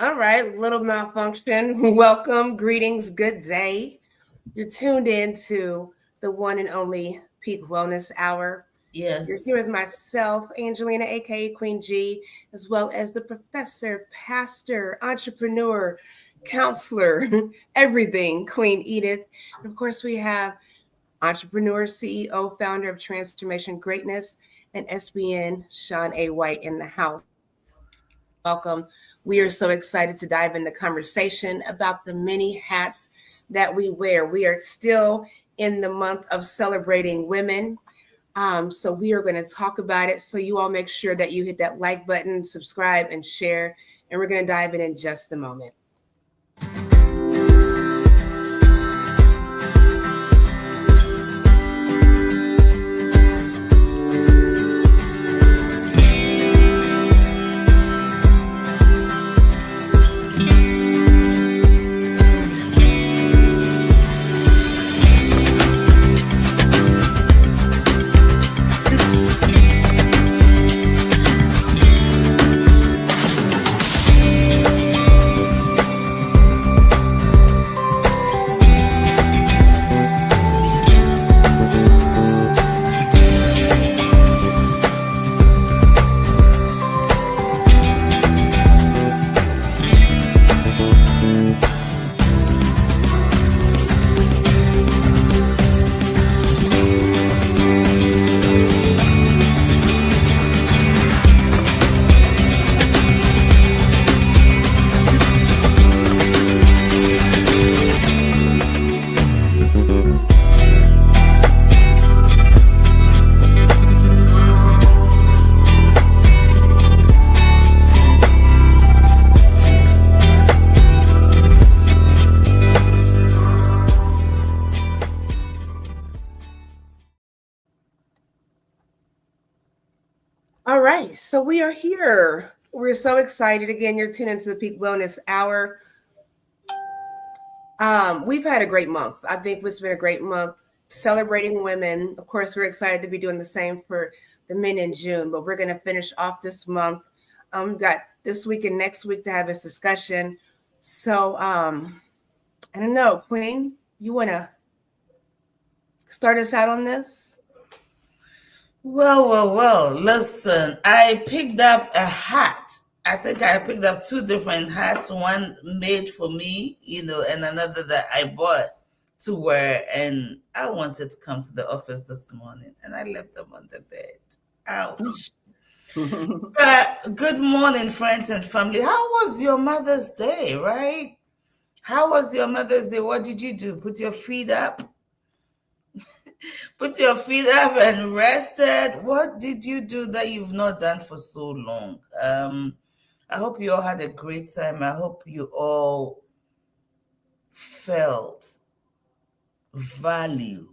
All right, little malfunction. Welcome, greetings, good day. You're tuned in to the one and only Peak Wellness Hour. You're Yes. here with myself, Angelina, aka Queen G, as well as the professor, pastor, entrepreneur, counselor, everything, Queen Edith. And of course, we have entrepreneur, CEO, founder of Transformation Greatness, and SBN, Shawn A. White in the house. Welcome. We are so excited to dive into conversation about the many hats that we wear. We are still in the month of celebrating women. So we are going to talk about it. So you all make sure that you hit that like button, subscribe, and share. And we're going to dive in just a moment. All right, so we are here. We're so excited. Again, you're tuned into the Peak Wellness Hour. We've had a great month. I think it's been a great month celebrating women. Of course, we're excited to be doing the same for the men in June, but we're going to finish off this month. We've got this week and next week to have this discussion. So, I don't know, Queen, you want to start us out on this? Well. Listen, I picked up a hat. I think I picked up two different hats, one made for me, and another that I bought to wear. And I wanted to come to the office this morning and I left them on the bed. Ouch. Good morning, friends and family. How was your Mother's Day, right? How was your Mother's Day? What did you do? Put your feet up? Put your feet up and rested. What did you do that you've not done for so long? I hope you all had a great time. I hope you all felt valued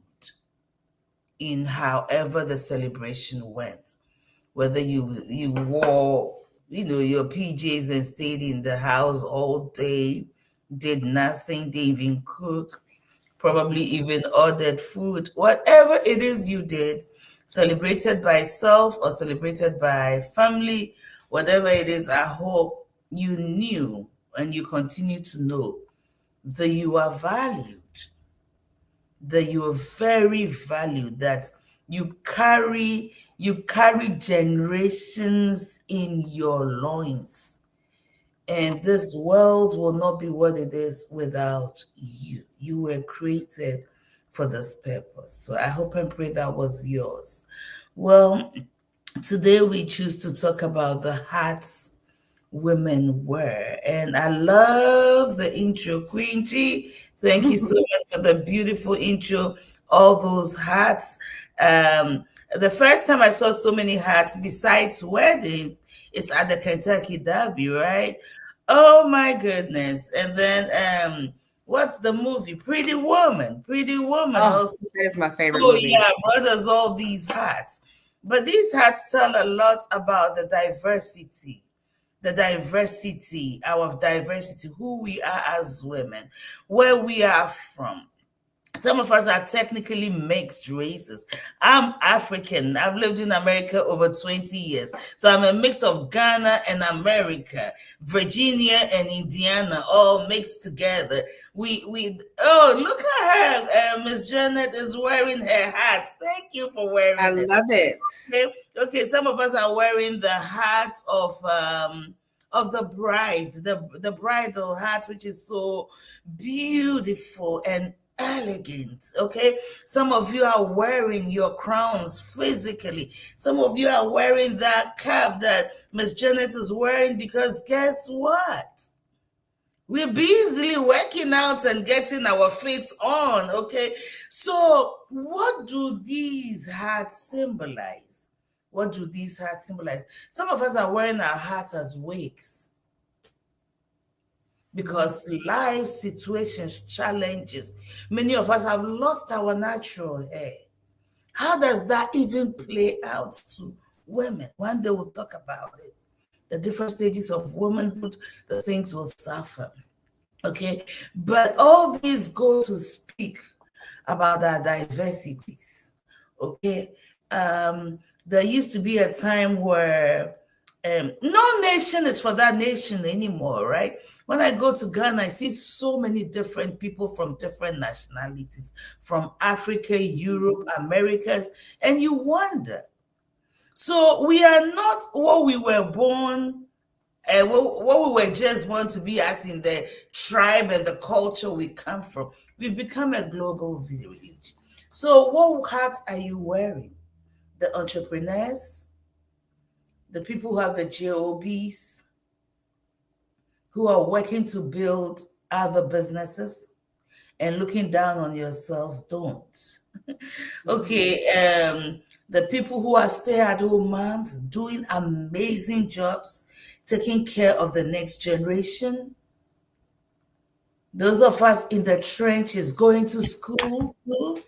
in however the celebration went. Whether you wore, your PJs and stayed in the house all day, did nothing, didn't even cook, probably even ordered food, whatever it is you did, celebrated by self or celebrated by family, whatever it is, I hope you knew and you continue to know that you are valued, that you are very valued, that you carry generations in your loins. And this world will not be what it is without you. You were created for this purpose. So I hope and pray that was yours. Well, today we choose to talk about the hats women wear. And I love the intro. Queen G, thank you so much for the beautiful intro. All those hats. The first time I saw so many hats besides weddings is at the Kentucky Derby, right? Oh my goodness. And then what's the movie? Pretty Woman. Pretty Woman Oh, also. that is my favorite Oh movie. yeah, brothers, all these hats. But these hats tell a lot about our diversity, who we are as women, where we are from. Some of us are technically mixed races. I'm African. I've lived in America over 20 years. So I'm a mix of Ghana and America, Virginia and Indiana, all mixed together. Oh, look at her. Miss Janet is wearing her hat. Thank you for I wearing it. love it. Okay, okay. Some of us are wearing the hat of the bride, the bridal hat, which is so beautiful and elegant. Okay, some of you are wearing your crowns physically. Some of you are wearing that cap that Miss Janet is wearing because guess what? We're busily working out and getting our feet on. Okay, so what do these hats symbolize? What do these hats symbolize? Some of us are wearing our hats as wigs because life situations, challenges, many of us have lost our natural hair. How does that even play out to women? One day we'll talk about it. The different stages of womanhood, the things will suffer. Okay, but all these go to speak about our diversities. Okay, there used to be a time where no nation is for that nation anymore, right? When I go to Ghana, I see so many different people from different nationalities, from Africa, Europe, Americas, and you wonder. So we are not what we were born and what we were just born to be, as in the tribe and the culture we come from. We've become a global village. So what hat are you wearing? The entrepreneurs, the people who have the jobs, who are working to build other businesses and looking down on yourselves, don't. Okay, the people who are stay-at-home moms doing amazing jobs, taking care of the next generation. Those of us in the trenches going to school too.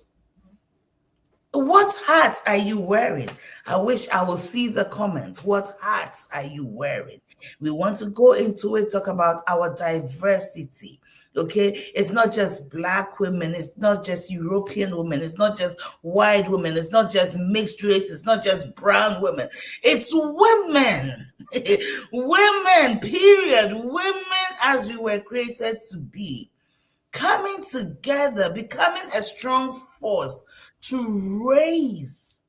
What hat are you wearing? I wish I will see the comments. What hats are you wearing? We want to go into it, talk about our diversity. Okay, it's not just Black women, it's not just European women, it's not just white women, it's not just mixed race, it's not just brown women, it's women. Women, period. Women as we were created to be, coming together, becoming a strong force to raise.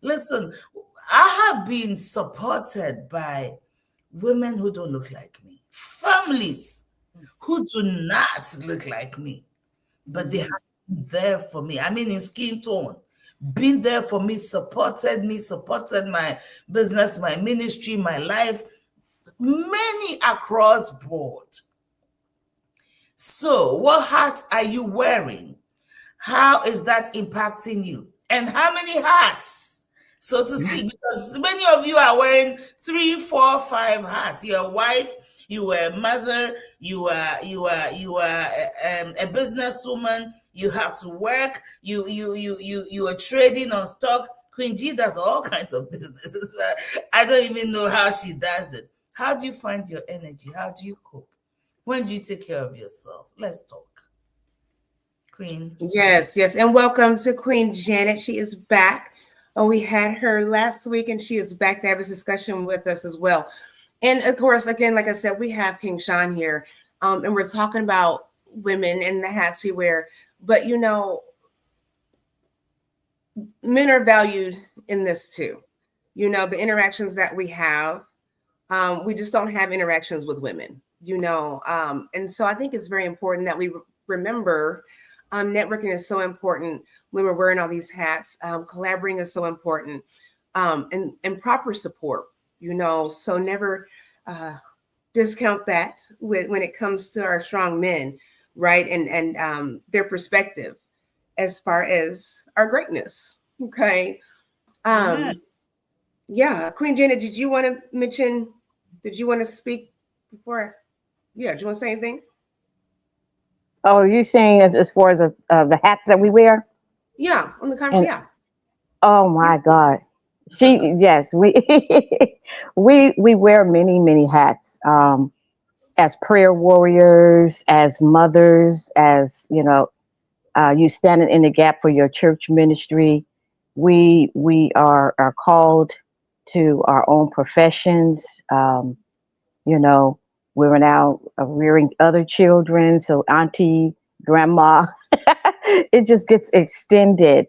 Listen, I have been supported by women who don't look like me, families who do not look like me, but they have been there for me. I mean, in skin tone, been there for me, supported my business, my ministry, my life, many across board. So, what hat are you wearing? How is that impacting you? And how many hats, so to speak? Because many of you are wearing 3, 4, 5 hats. You're a wife, you are a mother, you are a businesswoman. You have to work. You are trading on stock. Queen G does all kinds of businesses. I don't even know how she does it. How do you find your energy? How do you cope? When do you take care of yourself? Let's talk. Queen. Yes, yes. And welcome to Queen Janet. She is back. We had her last week and she is back to have this discussion with us as well. And of course, again, like I said, we have King Shawn here. And we're talking about women and the hats we wear. But you know, men are valued in this too. You know, the interactions that we have, we just don't have interactions with women, you know. And so I think it's very important that we remember networking is so important when we're wearing all these hats. Collaborating is so important, and proper support, you know. So never discount that when it comes to our strong men, right? And their perspective as far as our greatness. Okay. Yeah, Queen Janet, did you want to mention? Did you want to speak before? Yeah, do you want to say anything? Oh, you saying as far as the hats that we wear? Yeah, on the conversation. And Yeah. oh Yes. my God, yes, we we wear many hats. As prayer warriors, as mothers, as you know, You standing in the gap for your church ministry. We are called to our own professions. You know, we're now rearing other children. So auntie, grandma, it just gets extended.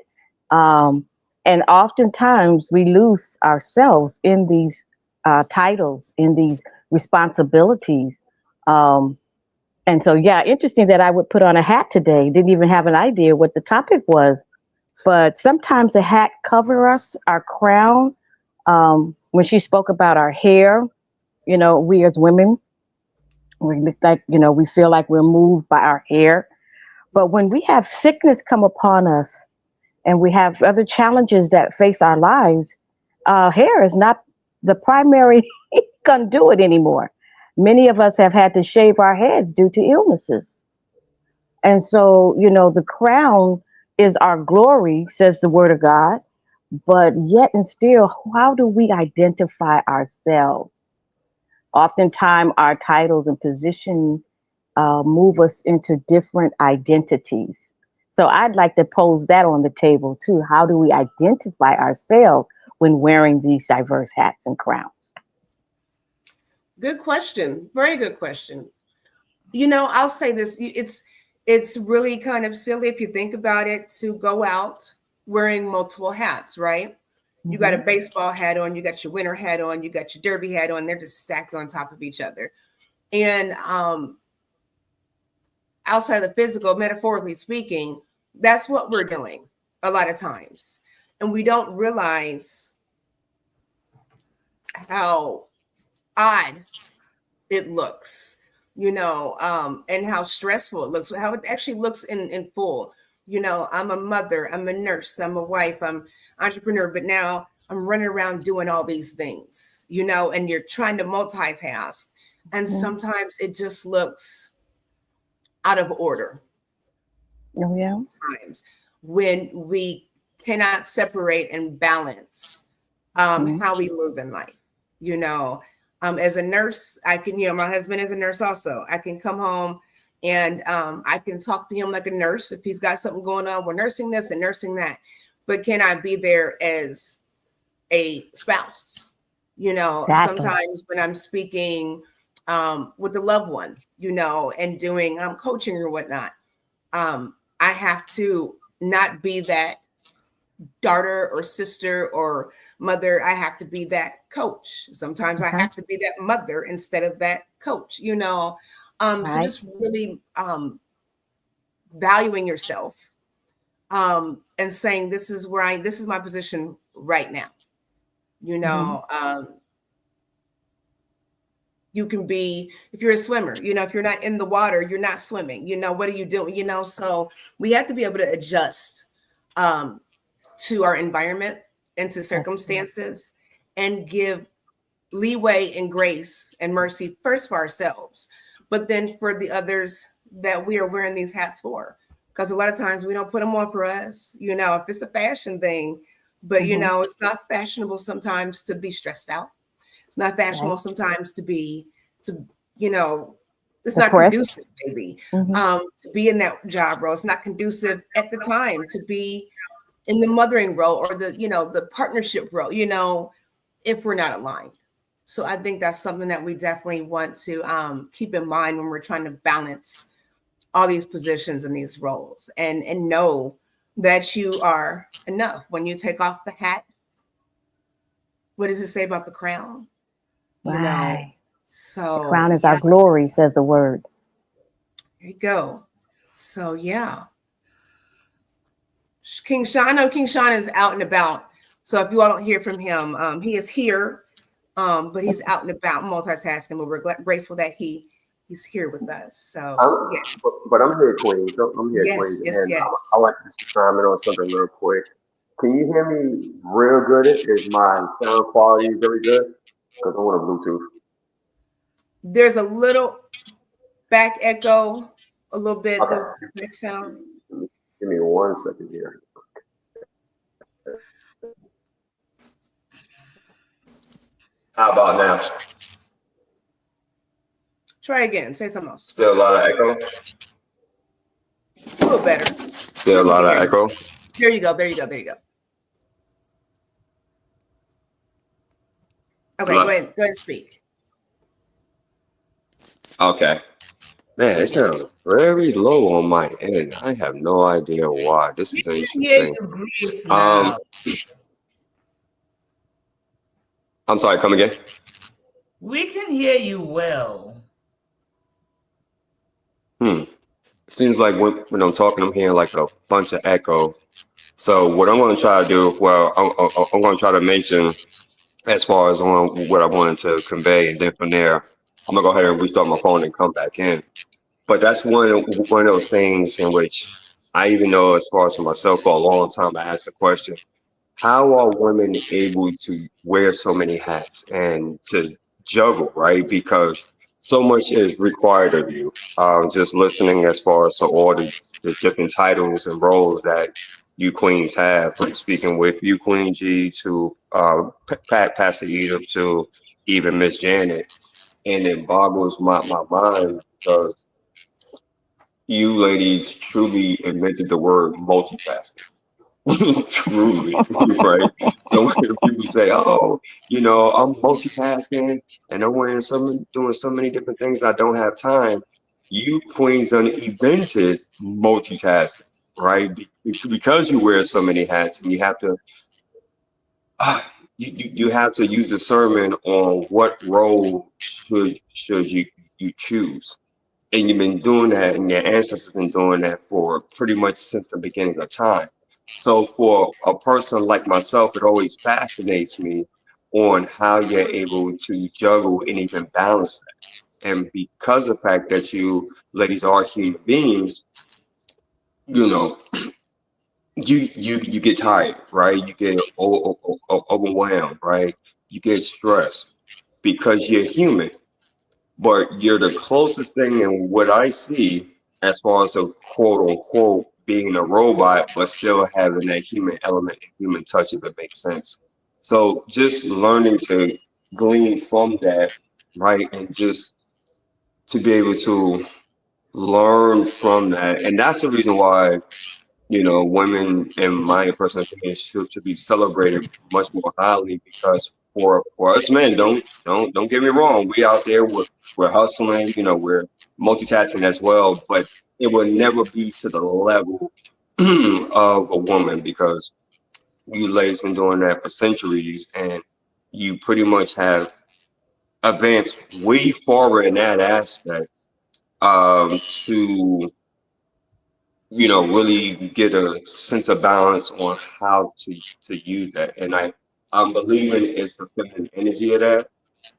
Um, and oftentimes we lose ourselves in these titles, in these responsibilities. Um, and so, yeah, interesting that I would put on a hat today. Didn't even have an idea what the topic was. But sometimes the hat cover us, our crown. When she spoke about our hair, you know, we as women, we look like, you know, we feel like we're moved by our hair. But when we have sickness come upon us and we have other challenges that face our lives, hair is not the primary conduit anymore. Many of us have had to shave our heads due to illnesses. And so, you know, the crown is our glory, says the word of God. But yet and still, how do we identify ourselves? Oftentimes, our titles and position move us into different identities. So I'd like to pose that on the table too. How do we identify ourselves when wearing these diverse hats and crowns? Good question. Very good question. You know, I'll say this. It's really kind of silly if you think about it to go out wearing multiple hats, right? You got a baseball hat on, you got your winter hat on, you got your derby hat on. They're just stacked on top of each other. And outside of the physical, metaphorically speaking, that's what we're doing a lot of times. And we don't realize how odd it looks, you know, and how stressful it looks, how it actually looks in full. You know, I'm a mother, I'm a nurse, I'm a wife, I'm entrepreneur, but now I'm running around doing all these things, you know, and you're trying to multitask. And sometimes it just looks out of order. Oh, yeah. Times when we cannot separate and balance how we move in life. You know, as a nurse, I can, you know, my husband is a nurse also. I can come home and I can talk to him like a nurse if he's got something going on. We're nursing this and nursing that. But can I be there as a spouse? You know, Exactly. sometimes when I'm speaking with a loved one, you know, and doing coaching or whatnot, I have to not be that daughter or sister or mother. I have to be that coach. Sometimes I have to be that mother instead of that coach, you know. So just really valuing yourself and saying, this is my position right now. You know, you can be, if you're a swimmer, you know, if you're not in the water, you're not swimming, you know, what are you doing? You know, so we have to be able to adjust to our environment and to circumstances and give leeway and grace and mercy first for ourselves, but then for the others that we are wearing these hats for. Because a lot of times we don't put them on for us, you know, if it's a fashion thing, but you know, it's not fashionable sometimes to be stressed out. It's not fashionable sometimes to you know, it's not conducive, maybe, to be in that job role. It's not conducive at the time to be in the mothering role or the, you know, the partnership role, you know, if we're not aligned. So I think that's something that we definitely want to keep in mind when we're trying to balance all these positions and these roles and know that you are enough. When you take off the hat, what does it say about the crown? You know, so the crown is our glory, says the word. There you go. So yeah. King Shawn, I know King Shawn is out and about. So if you all don't hear from him, he is here, but he's out and about multitasking. But we're grateful that he's here with us. So yes. But I'm here, Queens. I'm here, Yes, Queens, yes, and yes. I like to chime in on something real quick. Can you hear me real good? Is my sound quality very good? Because I want a Bluetooth. There's a little back echo, a little bit, Okay. the back sound. Give me 1 second here. How about now? Try again. Say something else. Still a lot of echo. A little better. Still a lot of echo. There you go. There you go. There you go. Okay, go ahead. Go ahead and speak. Okay. Man, it sounds very low on my end. I have no idea why. This is Yeah, interesting. you great Um, now. I'm sorry, come again? We can hear you well. Seems like when I'm talking, I'm hearing like a bunch of echo. So what I'm going to try to do, well, I'm going to try to mention as far as on what I wanted to convey, and then from there, I'm gonna go ahead and restart my phone and come back in. But that's one of those things in which I even know, as far as for myself, for a long time, I asked the question: how are women able to wear so many hats and to juggle, right? Because so much is required of you. Just listening as far as to all the different titles and roles that you queens have, from speaking with you, Queen G, to Pastor Edith, to even Miss Janet. And it boggles my mind because you ladies truly invented the word multitasking. Truly, right? So when people say, "Oh, I'm multitasking and I'm doing so many different things, I don't have time," you queens done invented multitasking, right? Because you wear so many hats, and you have to, you have to use discernment on what role should you choose. And you've been doing that, and your ancestors have been doing that for pretty much since the beginning of time. So for a person like myself, it always fascinates me on how you're able to juggle and even balance that. And because of the fact that you ladies are human beings, you know, you get tired, right? You get overwhelmed, right? You get stressed because you're human. But you're the closest thing in what I see as far as a quote unquote being a robot, but still having that human element and human touch, if it makes sense. So just learning to glean from that, right? And just to be able to learn from that. And that's the reason why, women, in my personal opinion, should be celebrated much more highly, because for us men, don't get me wrong, we out there, we're hustling, we're multitasking as well, but it will never be to the level of a woman, because you ladies been doing that for centuries, and you pretty much have advanced way farther in that aspect, to really get a sense of balance on how to use that. And I'm believing it's the feminine energy of that,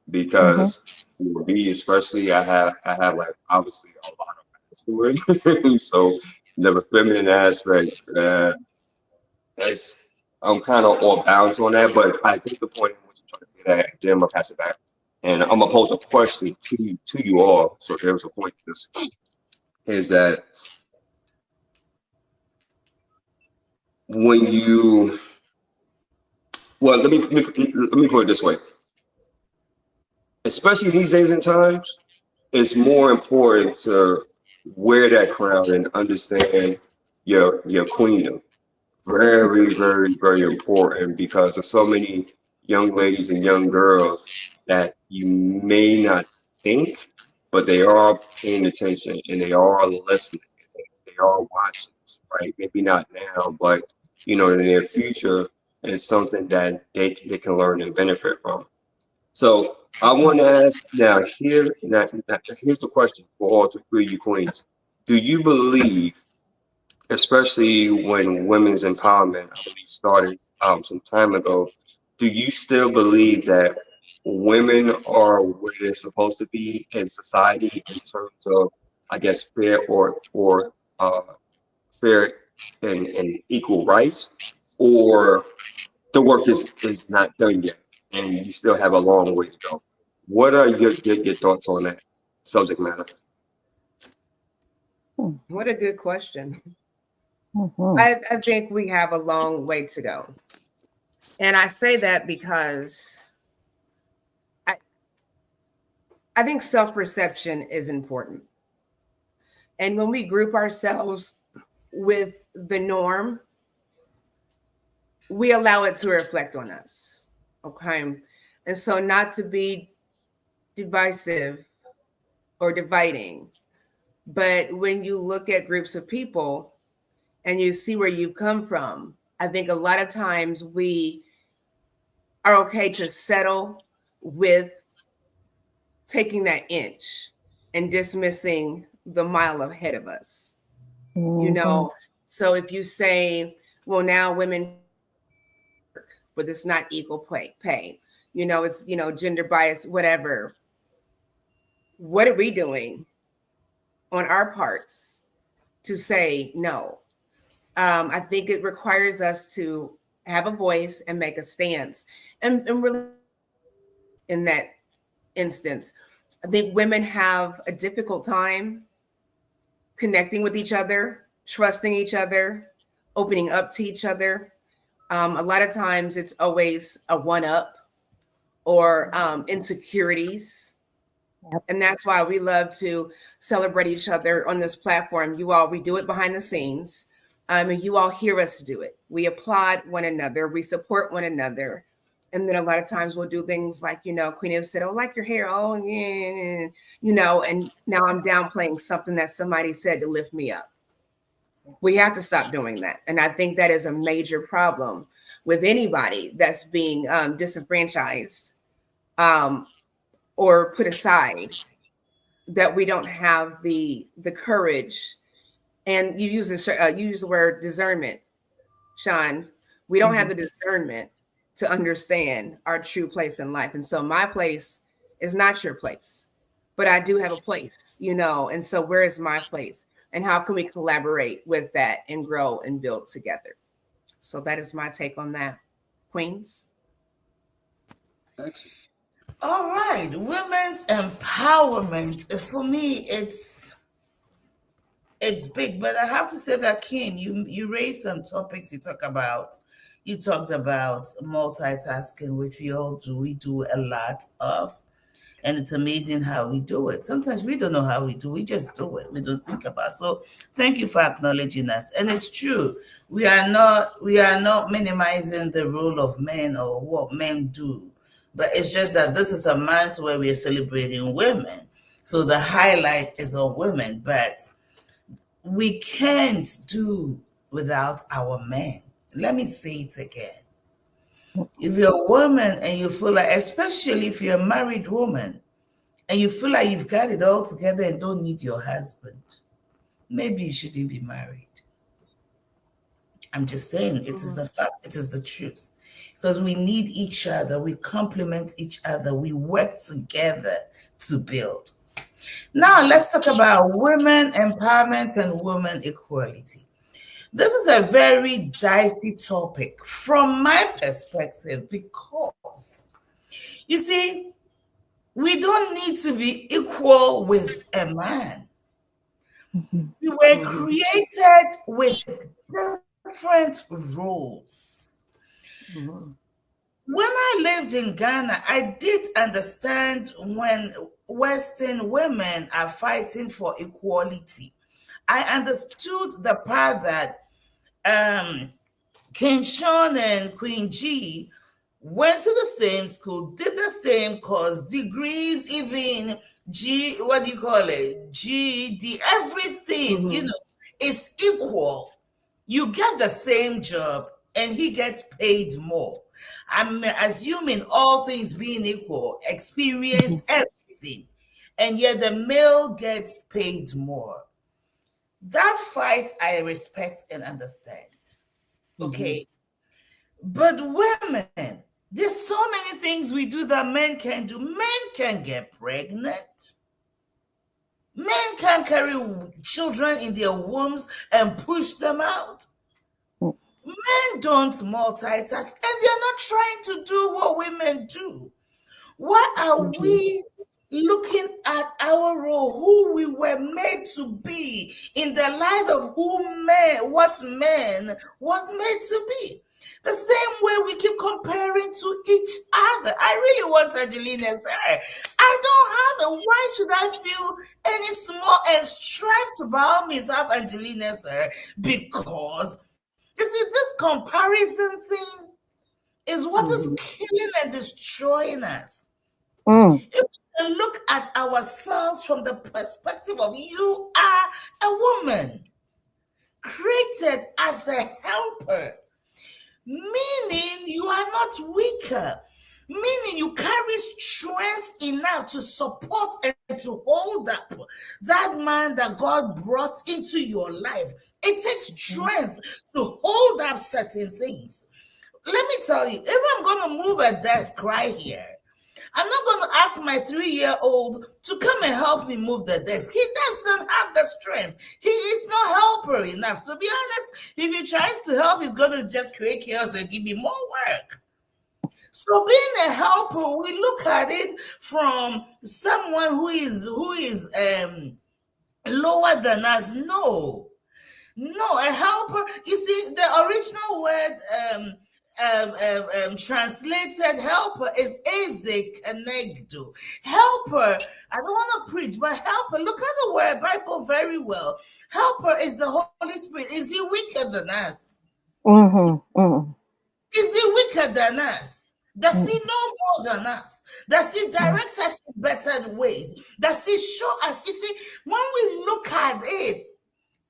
Mm-hmm. because for me especially, I have like obviously a lot of masculine. So the feminine aspect, it's I'm kind of all balance on that. But I think the point in which I'm trying to get at, then I'm gonna pass it back. And I'm gonna pose a question to you all. So there's a point to this, is that when you well, let me put it this way. Especially these days and times, it's more important to wear that crown and understand your queendom. Very, very, very important, because there's so many young ladies and young girls that you may not think, but they are paying attention and they are listening. They are watching us, right? Maybe not now, but in the near future, it's something that they can learn and benefit from. So I want to ask now here's the question for all three of you queens. Do you believe, especially when women's empowerment, I believe, started some time ago, do you still believe that women are where they're supposed to be in society in terms of, I guess, fair or fair and equal rights, or the work is not done yet, and you still have a long way to go? What are your thoughts on that subject matter? What a good question. Mm-hmm. I think we have a long way to go. And I say that because I, I think self perception is important. And when we group ourselves with the norm, we allow it to reflect on us. Okay. And so, not to be divisive or dividing, but when you look at groups of people and you see where you've come from, I think a lot of times we are okay to settle with taking that inch and dismissing the mile ahead of us. You Mhm. know, so if you say, well, now women, but it's not equal pay, it's, gender bias, whatever. What are we doing on our parts to say no? I think it requires us to have a voice and make a stance. And really, in that instance, I think women have a difficult time connecting with each other, trusting each other, opening up to each other. A lot of times it's always a one up or insecurities. Yep. And that's why we love to celebrate each other on this platform. You all, we do it behind the scenes. And you all hear us do it. We applaud one another, we support one another. And then a lot of times we'll do things like, Queen Eve said, oh, like your hair. Oh, yeah. And now I'm downplaying something that somebody said to lift me up. We have to stop doing that. And I think that is a major problem with anybody that's being disenfranchised um, or put aside, that we don't have the courage. And you use the word discernment, Shawn. We don't have the discernment to understand our true place in life. And so my place is not your place, but I do have a place, and so where is my place? And how can we collaborate with that and grow and build together? So that is my take on that. Queens? Excellent. All right, women's empowerment. For me, it's big, but I have to say that, Ken, you raised some topics. You talked about multitasking, which we all do. We do a lot of, and it's amazing how we do it. Sometimes we don't know how we do. We just do it. We don't think about it. So thank you for acknowledging us. And it's true. We are not minimizing the role of men or what men do, but it's just that this is a month where we are celebrating women. So the highlight is on women, but we can't do without our men. Let me say it again. If you're a woman and you feel like, especially if you're a married woman, and you feel like you've got it all together and don't need your husband, maybe you shouldn't be married. I'm just saying, it is the fact, it is the truth. Because we need each other, we complement each other, we work together to build. Now, let's talk about women empowerment and women equality. This is a very dicey topic from my perspective because, you see, we don't need to be equal with a man. Mhm. We were created with different roles. When I lived in Ghana, I did understand when Western women are fighting for equality. I understood the part that King Shawn and Queen G went to the same school, did the same course, degrees, even what do you call it? GED, everything, is equal. You get the same job and he gets paid more. I'm assuming all things being equal, experience, everything. And yet the male gets paid more. That fight I respect and understand. Okay. But women, there's so many things we do that men can do. Men can get pregnant. Men can carry children in their wombs and push them out. Men don't multitask and they're not trying to do what women do. Why are we looking at our role, who we were made to be, in the light of what man was made to be? The same way we keep comparing to each other. I really want Angelina's hair. I don't have it. Why should I feel any small and strive to by all means have Angelina's hair? Because you see, this comparison thing is what is killing and destroying us. Mm. If we can look at ourselves from the perspective of you are a woman created as a helper, meaning you are not weaker, meaning you carry strength enough to support and to hold up that man that God brought into your life. It takes strength to hold up certain things. Let me tell you, if I'm going to move a desk right here, I'm not going to ask my 3-year-old to come and help me move the desk. He doesn't have the strength. He is not helper enough. To be honest, if he tries to help, he's going to just create chaos and give me more work. So being a helper, we look at it from someone who is lower than us. No, a helper. You see, the original word translated helper is eze kenegdo. Helper, I don't want to preach, but helper, look at the word Bible very well. Helper is the Holy Spirit. Is he weaker than us? Mm-hmm. Mm-hmm. Is he weaker than us? Does he know more than us? Does he direct us in better ways? Does he show us? You see, when we look at it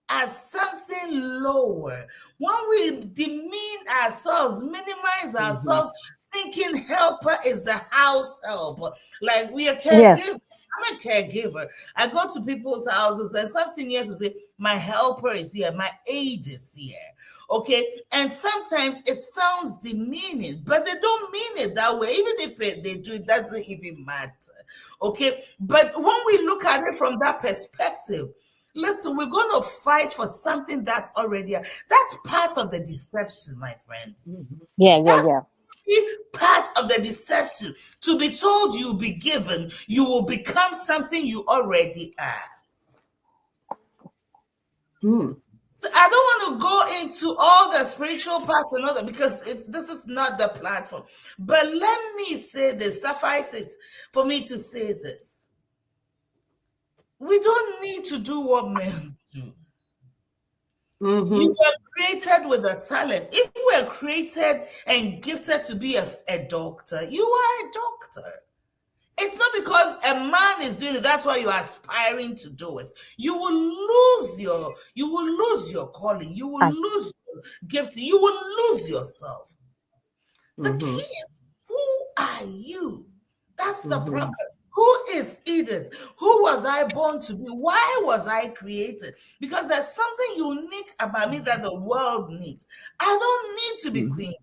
as something lower, when we demean ourselves, minimize ourselves, thinking helper is the house helper, like we are caregivers. Yes. I'm a caregiver. I go to people's houses and some seniors will say, my helper is here, my aide is here. Okay, and sometimes it sounds demeaning, but they don't mean it that way. Even if they do, it doesn't even matter. Okay, but when we look at it from that perspective, listen, we're going to fight for something that's already, that's part of the deception, my friends. Yeah. That's part of the deception. To be told you'll be given, you will become something you already are. So I don't want to go into all the spiritual parts and all that because this is not the platform. But let me say this, suffice it for me to say this. We don't need to do what men do. You were created with a talent. If you were created and gifted to be a doctor, you are a doctor. It's not because a man is doing it, that's why you are aspiring to do it. You will lose your calling, you will lose your gifting, you will lose yourself. The key is, who are you? That's the problem. Who is Edith? Who was I born to be? Why was I created? Because there's something unique about me that the world needs. I don't need to be Queen.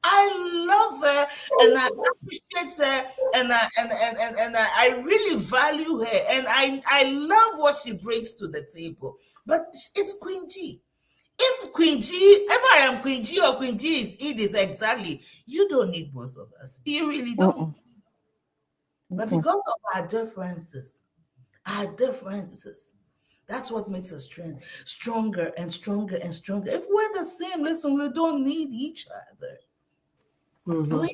I love her and I appreciate her and I really value her and I love what she brings to the table. But it's Queen G. If I am Queen G or Queen G is Edith, exactly, you don't need both of us. You really don't. But because of our differences, that's what makes us stronger and stronger and stronger. If we're the same, listen, we don't need each other. We don't.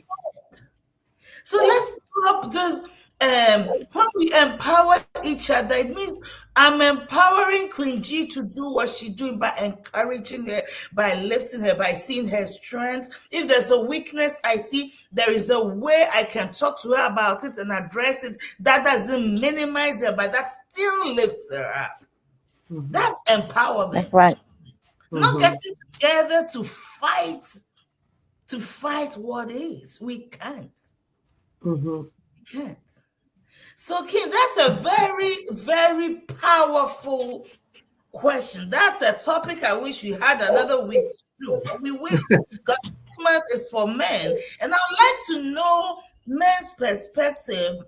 So let's stop this. When we empower each other, it means I'm empowering Queen G to do what she's doing by encouraging her, by lifting her, by seeing her strength. If there's a weakness I see, there is a way I can talk to her about it and address it. That doesn't minimize her, but that still lifts her up. That's empowerment. That's right. Not getting together to fight what is. We can't. We can't. So, Kim, that's a very, very powerful question. That's a topic I wish we had another week to do, but we wish, because this month is for men. And I'd like to know men's perspective.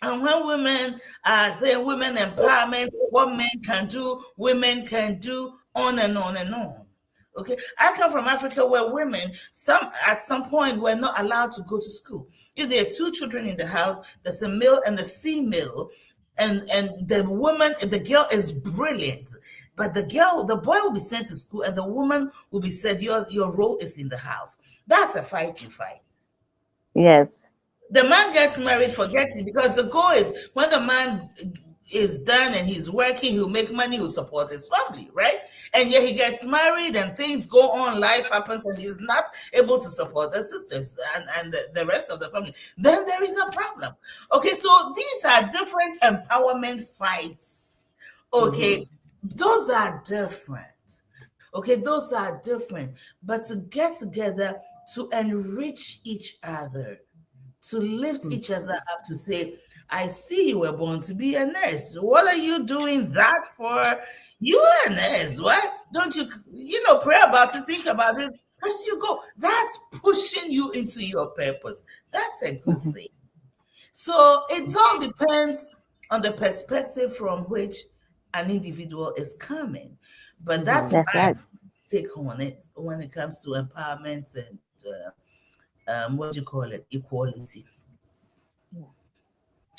And when women say women empowerment, what men can do, women can do, on and on and on. Okay, I come from Africa where women, at some point, were not allowed to go to school. If there are 2 children in the house, there's a male and a female, and the girl is brilliant, but the boy will be sent to school, and the woman will be said, your role is in the house. That's a fighting fight. Yes. The man gets married, forgets it, because the goal is when the man is done and he's working, he'll make money, he'll support his family, right? And yet he gets married and things go on, life happens, and he's not able to support the sisters and the rest of the family. Then there is a problem. Okay, so these are different empowerment fights. Okay, those are different. Okay, those are different. But to get together to enrich each other, to lift each other up, to say, I see you were born to be a nurse. What are you doing that for? You are a nurse. Why don't you, pray about it, think about it as you go? That's pushing you into your purpose. That's a good thing. So it all depends on the perspective from which an individual is coming. But that's my take on it when it comes to empowerment and what do you call it? Equality.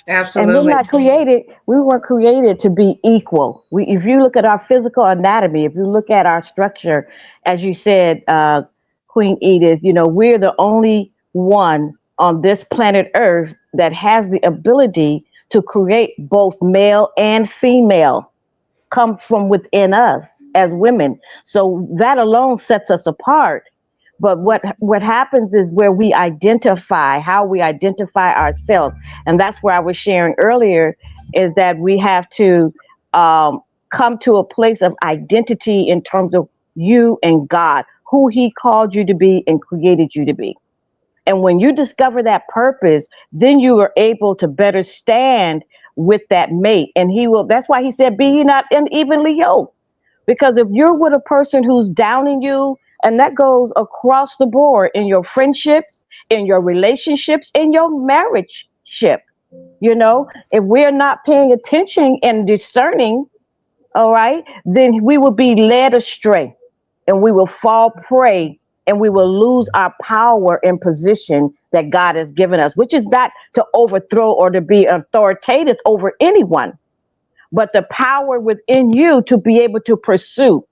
Absolutely. And we weren't created to be equal. If you look at our physical anatomy, if you look at our structure, as you said, Queen Edith, we're the only one on this planet Earth that has the ability to create both male and female come from within us as women. So that alone sets us apart. But what happens is where we identify, how we identify ourselves. And that's where I was sharing earlier, is that we have to come to a place of identity in terms of you and God, who he called you to be and created you to be. And when you discover that purpose, then you are able to better stand with that mate. And that's why he said, be ye not unevenly yoked. Because if you're with a person who's downing you, and that goes across the board in your friendships, in your relationships, in your marriage ship, if we're not paying attention and discerning, all right, then we will be led astray and we will fall prey and we will lose our power and position that God has given us, which is not to overthrow or to be authoritative over anyone, but the power within you to be able to pursue.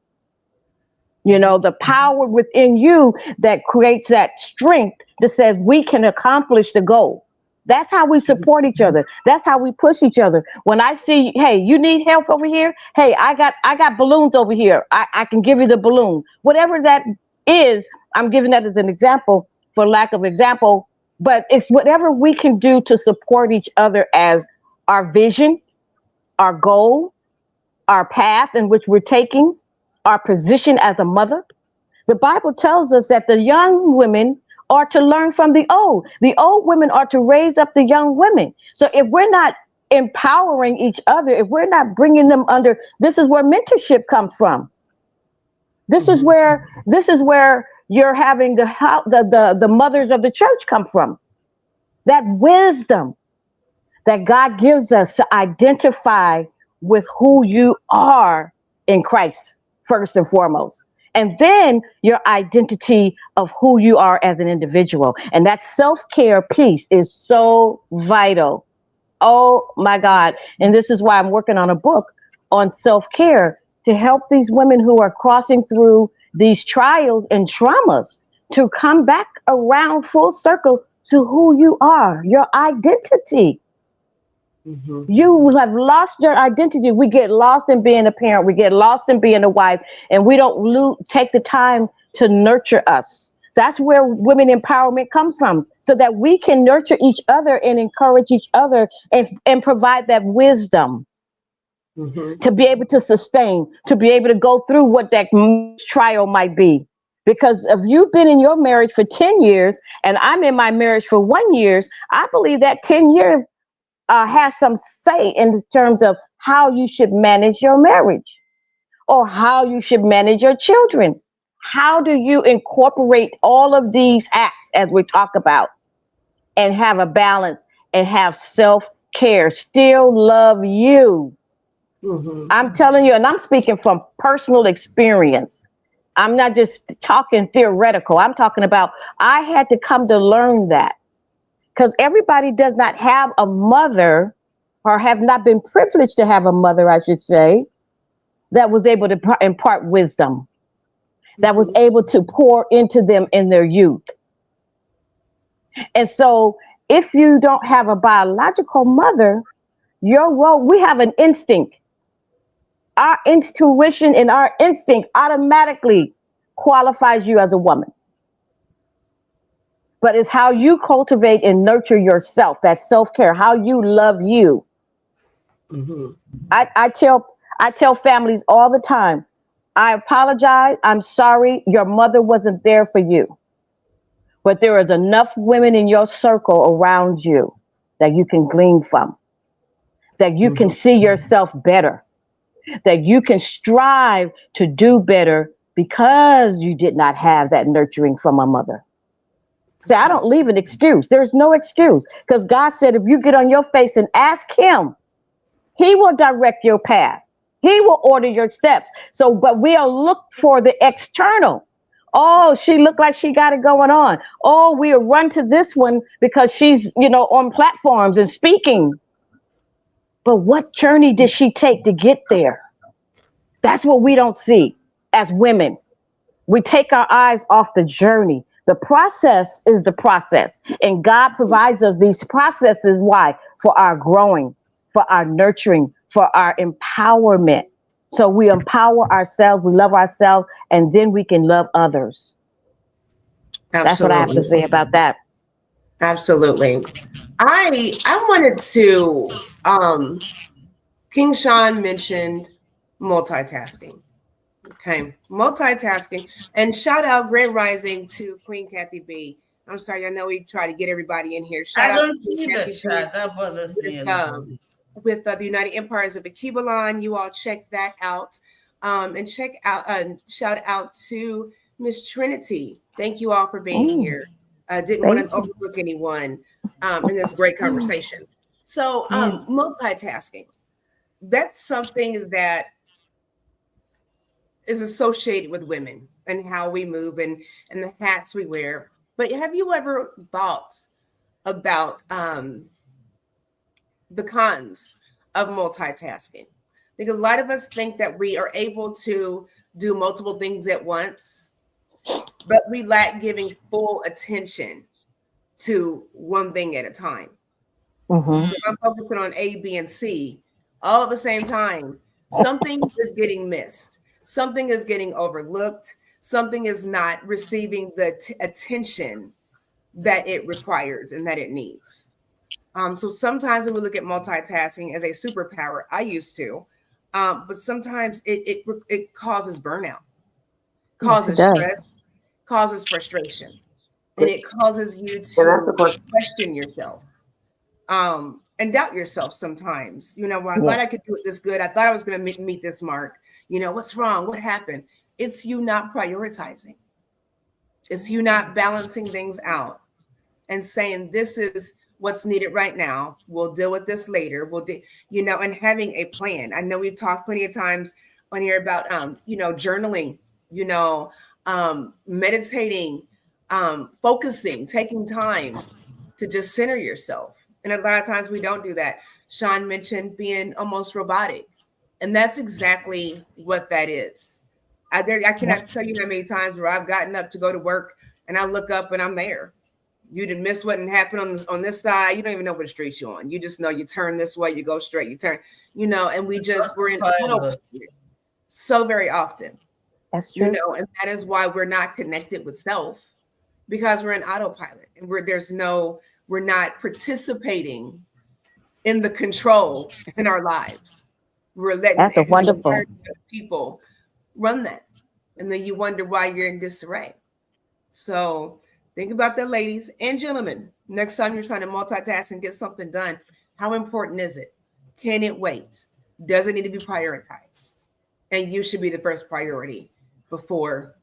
The power within you that creates that strength that says we can accomplish the goal. That's how we support each other. That's how we push each other. When I see, hey, you need help over here. Hey, I got balloons over here. I can give you the balloon. Whatever that is, I'm giving that as an example for lack of example. But it's whatever we can do to support each other as our vision, our goal, our path in which we're taking, our position as a mother. The Bible tells us that the young women are to learn from the old. The old women are to raise up the young women. So if we're not empowering each other, if we're not bringing them under, this is where mentorship comes from. This is where you're having the mothers of the church come from. That wisdom that God gives us to identify with who you are in Christ, first and foremost. And then your identity of who you are as an individual. And that self-care piece is so vital. Oh my God. And this is why I'm working on a book on self-care to help these women who are crossing through these trials and traumas to come back around full circle to who you are, your identity. You have lost your identity. We get lost in being a parent. We get lost in being a wife, and we don't take the time to nurture us. That's where women empowerment comes from, so that we can nurture each other and encourage each other and provide that wisdom to be able to sustain, to be able to go through what that trial might be. Because if you've been in your marriage for 10 years and I'm in my marriage for 1 year, I believe that 10 years has some say in terms of how you should manage your marriage or how you should manage your children. How do you incorporate all of these acts as we talk about and have a balance and have self-care, still love you? I'm telling you, and I'm speaking from personal experience. I'm not just talking theoretical. I'm talking about I had to come to learn that. Because everybody does not have a mother or have not been privileged to have a mother, I should say, that was able to impart wisdom, that was Mhm. able to pour into them in their youth. And so if you don't have a biological mother, your role, we have an instinct. Our intuition and our instinct automatically qualifies you as a woman. But it's how you cultivate and nurture yourself, that self-care, how you love you. Mhm. I tell families all the time, I apologize, I'm sorry, your mother wasn't there for you. But there is enough women in your circle around you that you can glean from, that you can Mhm. see yourself better, that you can strive to do better because you did not have that nurturing from a mother. See, I don't leave an excuse. There's no excuse because God said if you get on your face and ask Him, He will direct your path. He will order your steps. So, but we'll look for the external. Oh, she looked like she got it going on. Oh, we'll run to this one because she's, on platforms and speaking. But what journey did she take to get there? That's what we don't see as women. We take our eyes off the journey. The process is the process. And God provides us these processes. Why? For our growing, for our nurturing, for our empowerment. So we empower ourselves, we love ourselves, and then we can love others. That's what I have to Absolutely. say about that. Absolutely. I wanted to King Sean mentioned multitasking. Okay. Multitasking. And shout out Grand Rising to Queen Kathy B. I'm sorry, I know we try to get everybody in here. Shout I out to don't Queen see the Kathy B chat. That bothers me a little bit. with the United Empires of Akibalon. You all check that out. And check out shout out to Miss Trinity. Thank you all for being Mm, here. Didn't want thank to you. overlook anyone in this great conversation. So Yes. multitasking, that's something that is associated with women and how we move and the hats we wear. But have you ever thought about the cons of multitasking? Because a lot of us think that we are able to do multiple things at once, but we lack giving full attention to one thing at a time. Mm-hmm. So if I'm focusing on A, B, and C all at the same time, something is getting missed. Something is getting overlooked. Something is not receiving the attention that it requires and that it needs. So sometimes when we look at multitasking as a superpower, I used to, but sometimes it causes burnout, Yes, it causes does. stress, causes frustration, and Can it causes you I ask a to question? question yourself and doubt yourself sometimes. Well, I thought Yes. I could do it this good. I thought I was going to meet this mark. What's wrong? What happened? It's you not prioritizing. It's you not balancing things out and saying, this is what's needed right now. We'll deal with this later. And having a plan. I know we've talked plenty of times on here about, journaling, meditating, focusing, taking time to just center yourself. And a lot of times we don't do that. Sean mentioned being almost robotic. And that's exactly what that is. I cannot Yep. tell you how many times where I've gotten up to go to work and I look up and I'm there. You didn't miss what happened on this side. You don't even know what street you're on. You just know you turn this way, you go straight, you turn, and we're in Autopilot. autopilot so very often, That's true. and that is why we're not connected with self, because we're in autopilot and we're not participating in the control in our lives. We're letting That's a the wonderful. majority of people run that. And then you wonder why you're in disarray. So think about that, ladies and gentlemen. Next time you're trying to multitask and get something done, how important is it? Can it wait? Does it need to be prioritized? And you should be the first priority before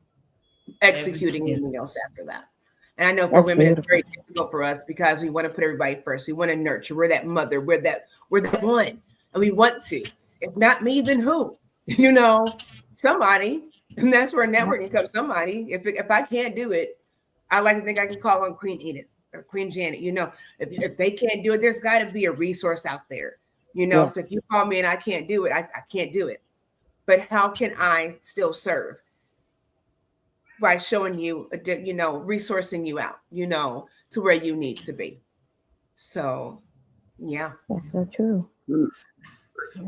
executing Everything. anything else after that. And I know for That's women, it's beautiful. very difficult for us because we want to put everybody first. We want to nurture. We're that mother. We're that one, and we want to. If not me, then who? Somebody. And that's where networking comes. Somebody. If I can't do it, I like to think I can call on Queen Edith or Queen Janet. If they can't do it, there's got to be a resource out there. Yes. So if you call me and I can't do it, I can't do it. but how can I still serve by showing you, resourcing you out, to where you need to be. So, yeah. That's so true.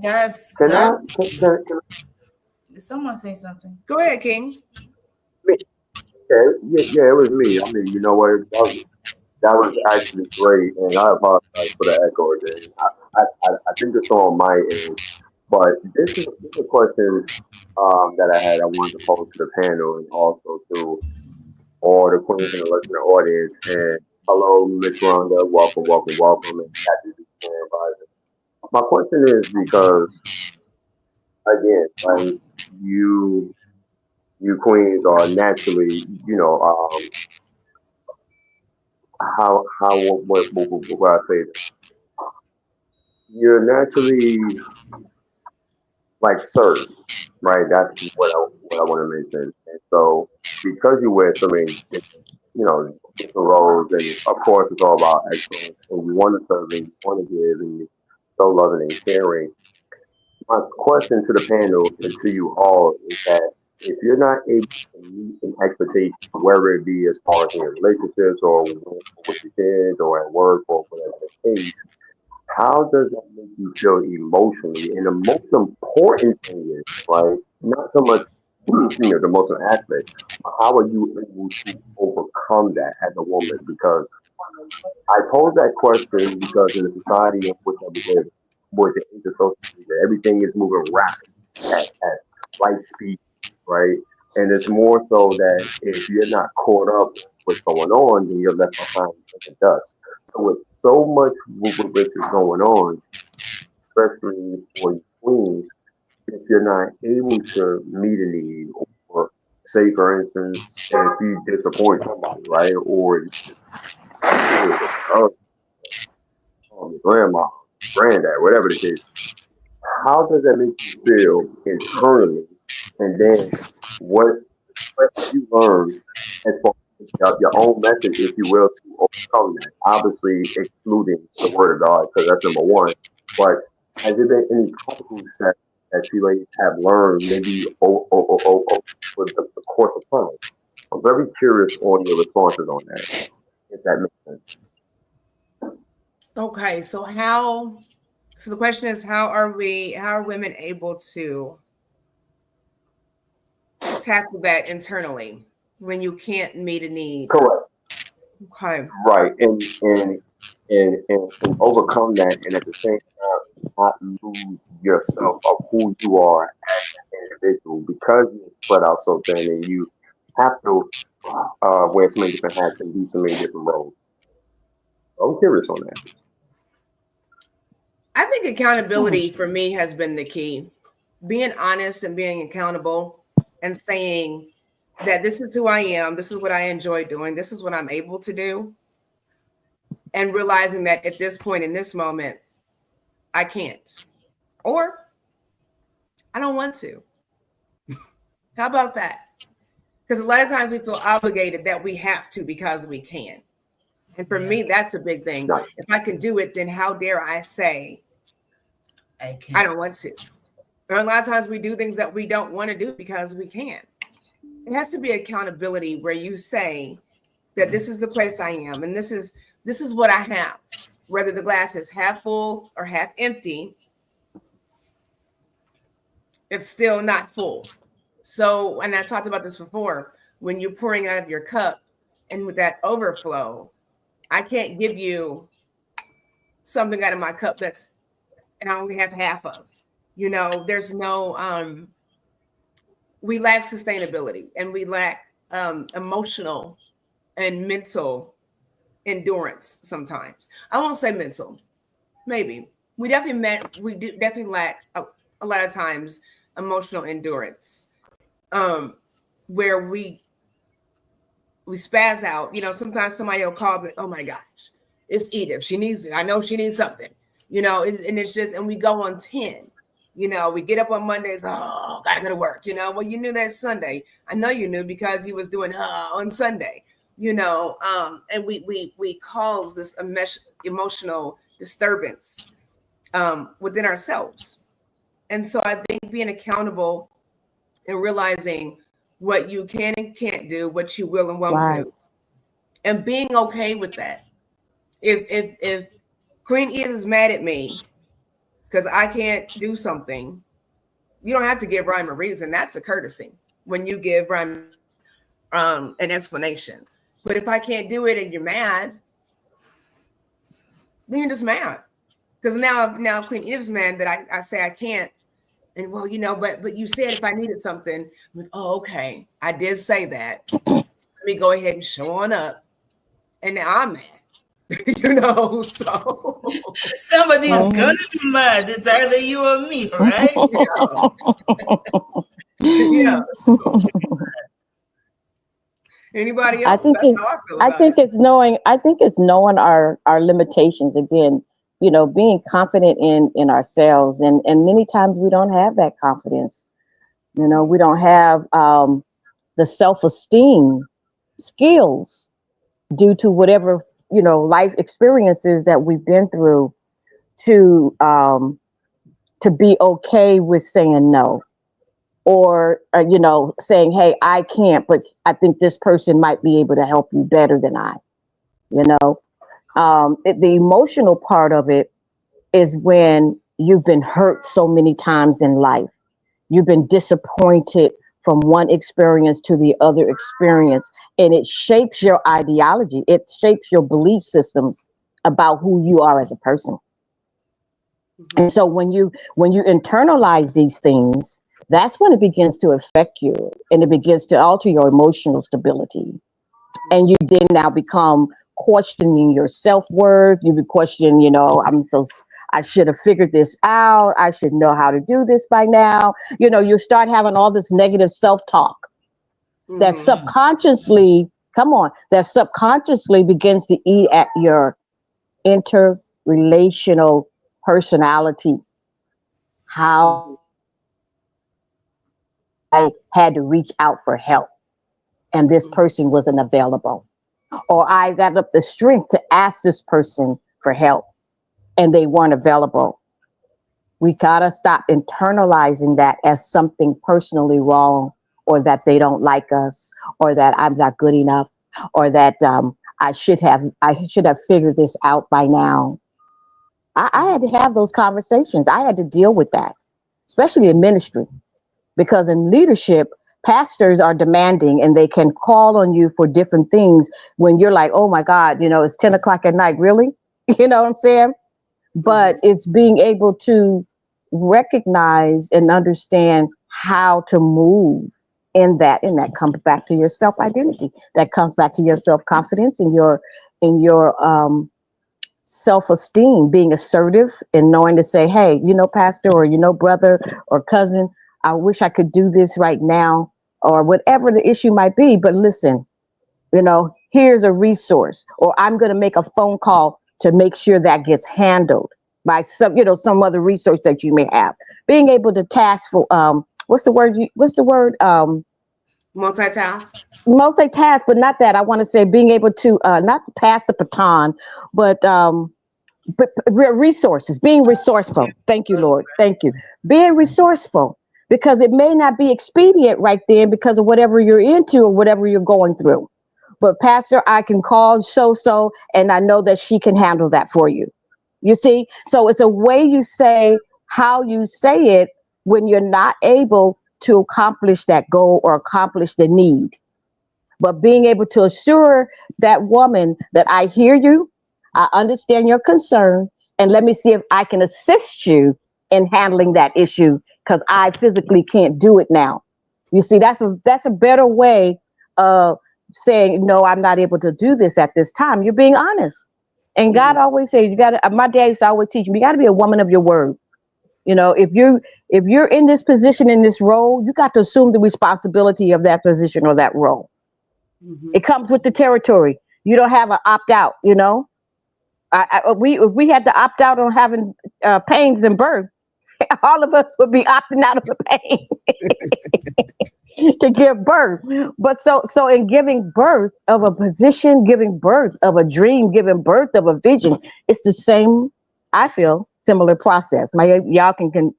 That's Can I? that's. Did someone say something? Go ahead, King. Yeah, it was me. I mean, you know what? That was actually great, and I apologize for the echo again. I think it's on my end, but this is a question that I had. I wanted to pose to the panel and also to all the queens in the listening audience. And hello, Miss Rhonda. Welcome, welcome, welcome, and happy to be here. My question is because again, like you you queens are naturally, how what I say this? You're naturally like served, right? That's what I want to mention. And so because you wear so many different roles, and of course it's all about excellence, and you want to serve and you want to give and you so loving and caring. My question to the panel and to you all is that if you're not able to meet an expectation, whether it be as far as in your relationships or with your kids or at work or whatever the case, how does that make you feel emotionally? And the most important thing is, right, not so much the emotional aspect, but how are you able to overcome that as a woman? Because I pose that question because in the society in which I live, with the age of social media, everything is moving rapid at light speed, right? And it's more so that if you're not caught up with what's going on, then you're left behind in the dust. So with so much which is going on, especially for you queens, if you're not able to meet a need, or say for instance, if you disappoint somebody, right, or oh, your grandma, granddad, whatever the case, how does that make you feel internally? And then what have you learned as far as your own message, if you will, to overcome that? Obviously, excluding the word of God, because that's number one. But has there been any practical steps that you ladies have learned, maybe over the course of time? I'm very curious on your responses on that, if that makes sense. Okay, so the question is, how are women able to tackle that internally when you can't meet a need? Correct. Okay. Right. And overcome that, and at the same time not lose yourself of who you are as an individual because you spread out so thin and you have to wear so many different hats and be so many different roles. I'm curious on that. I think accountability for me has been the key. Being honest and being accountable and saying that this is who I am, this is what I enjoy doing, this is what I'm able to do, and realizing that at this point in this moment, I can't, or I don't want to. How about that? Because a lot of times we feel obligated that we have to because we can. And for Yeah, me, that's a big thing. Right. If I can do it, then how dare I say I I can't. don't want to? And a lot of times we do things that we don't want to do because we can. It has to be accountability where you say that this is the place I am and this is what I have. Whether the glass is half full or half empty, it's still not full. So, and I talked about this before, when you're pouring out of your cup and with that overflow, I can't give you something out of my cup that's and I only have half of. There's no we lack sustainability and we lack emotional and mental endurance sometimes. I won't say mental, maybe. We do definitely lack a lot of times emotional endurance. Um where we spaz out. Sometimes somebody will call, but oh my gosh, it's Edith. She needs it. I know she needs something. And it's just, and we go on 10. We get up on Mondays. Oh, gotta go to work. Well, you knew that Sunday. I know you knew because he was doing on Sunday. And we cause this emotional disturbance within ourselves. And so I think being accountable and realizing what you can and can't do, what you will and won't Right. do, and being okay with that. If Queen Edith is mad at me because I can't do something, you don't have to give rhyme a reason. That's a courtesy when you give rhyme an explanation. But if I can't do it and you're mad, then you're just mad. Because now Queen Edith's mad that I say I can't. And well, but you said if I needed something, I'm like, oh, okay. I did say that. So let me go ahead and show on up. And now I'm mad. So Somebody is Mhm. gonna be mad. It's either you or me, right? yeah. So, anybody I else? think That's it, how I feel I about think it. it's knowing. I think it's knowing our limitations again. Being confident in ourselves, and many times we don't have that confidence. We don't have the self-esteem skills due to whatever life experiences that we've been through to to be okay with saying no, or saying, hey, I can't, but I think this person might be able to help you better than I. you know the emotional part of it is when you've been hurt so many times in life. You've been disappointed from one experience to the other experience, and it shapes your ideology. It shapes your belief systems about who you are as a person. And so when you internalize these things, that's when it begins to affect you, and it begins to alter your emotional stability. And you then now become questioning your self-worth. You be questioning, I should have figured this out. I should know how to do this by now. You start having all this negative self-talk that Mm-hmm. subconsciously, come on, that subconsciously begins to eat at your interrelational personality. How Mm-hmm. I had to reach out for help and this person wasn't available, or I got up the strength to ask this person for help and they weren't available. We gotta stop internalizing that as something personally wrong, or that they don't like us, or that I'm not good enough, or that I should have figured this out by now. I had to have those conversations. I had to deal with that, especially in ministry, because in leadership, pastors are demanding and they can call on you for different things when you're like, oh my God, it's 10 o'clock at night. Really? You know what I'm saying? Mm-hmm. But it's being able to recognize and understand how to move in that. And that comes back to your self identity. That comes back to your self confidence and your self esteem, being assertive and knowing to say, hey, pastor, or, brother or cousin, I wish I could do this right now, or whatever the issue might be. But listen, here's a resource, or I'm going to make a phone call to make sure that gets handled by some other resource that you may have. Being able to task for, Multitask. multitask, but not that. I want to say being able to not pass the baton, but resources, being resourceful. Thank you, Lord. Thank you. Being resourceful, because it may not be expedient right then because of whatever you're into or whatever you're going through. But Pastor, I can call so, and I know that she can handle that for you. You see? So it's a way you say how you say it when you're not able to accomplish that goal or accomplish the need. But being able to assure that woman that I hear you, I understand your concern, and let me see if I can assist you in handling that issue because I physically can't do it now. You see, that's a better way of saying no. I'm not able to do this at this time. You're being honest, and Mm-hmm. God always says you got to. My dad used to always teach me, you got to be a woman of your word. If you're in this position, in this role, you got to assume the responsibility of that position or that role. Mm-hmm. It comes with the territory. You don't have an opt out. If we had to opt out on having pains in birth, all of us would be opting out of the pain to give birth. But so in giving birth of a position, giving birth of a dream, giving birth of a vision, it's the same. I feel similar process. Y'all can.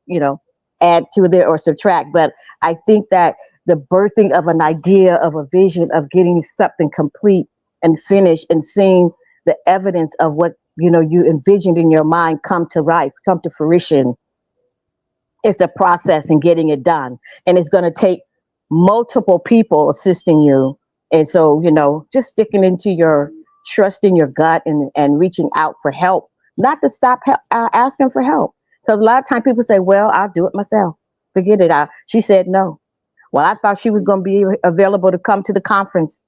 add to it or subtract. But I think that the birthing of an idea, of a vision, of getting something complete and finished, and seeing the evidence of what you envisioned in your mind come to life, come to fruition, it's a process in getting it done. And it's going to take multiple people assisting you. And so, just sticking into your trusting your gut, and reaching out for help, not to stop asking for help. Because a lot of times people say, well, I'll do it myself. Forget it. She said no. Well, I thought she was going to be available to come to the conference.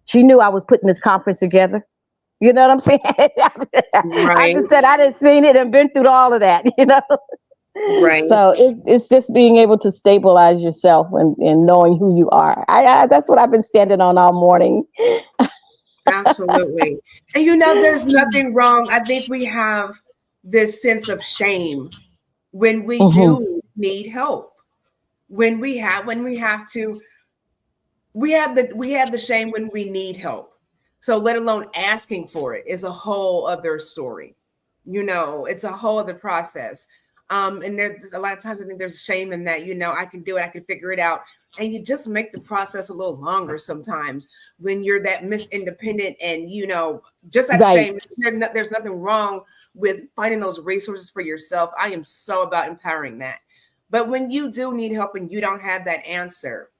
She knew I was putting this conference together. You know what I'm saying? I Right. just said I didn't seen it and been through all of that. Right. So it's just being able to stabilize yourself, and knowing who you are. That's what I've been standing on all morning. Absolutely. And there's nothing wrong. I think we have this sense of shame when we Hmm. do need help. When we have to, we have the shame when we need help. So let alone asking for it is a whole other story. It's a whole other process. And there's a lot of times I think there's shame in that, I can do it, I can figure it out. And you just make the process a little longer sometimes when you're that Miss Independent, and just out of Right. shame. There's nothing wrong with finding those resources for yourself. I am so about empowering that. But when you do need help and you don't have that answer,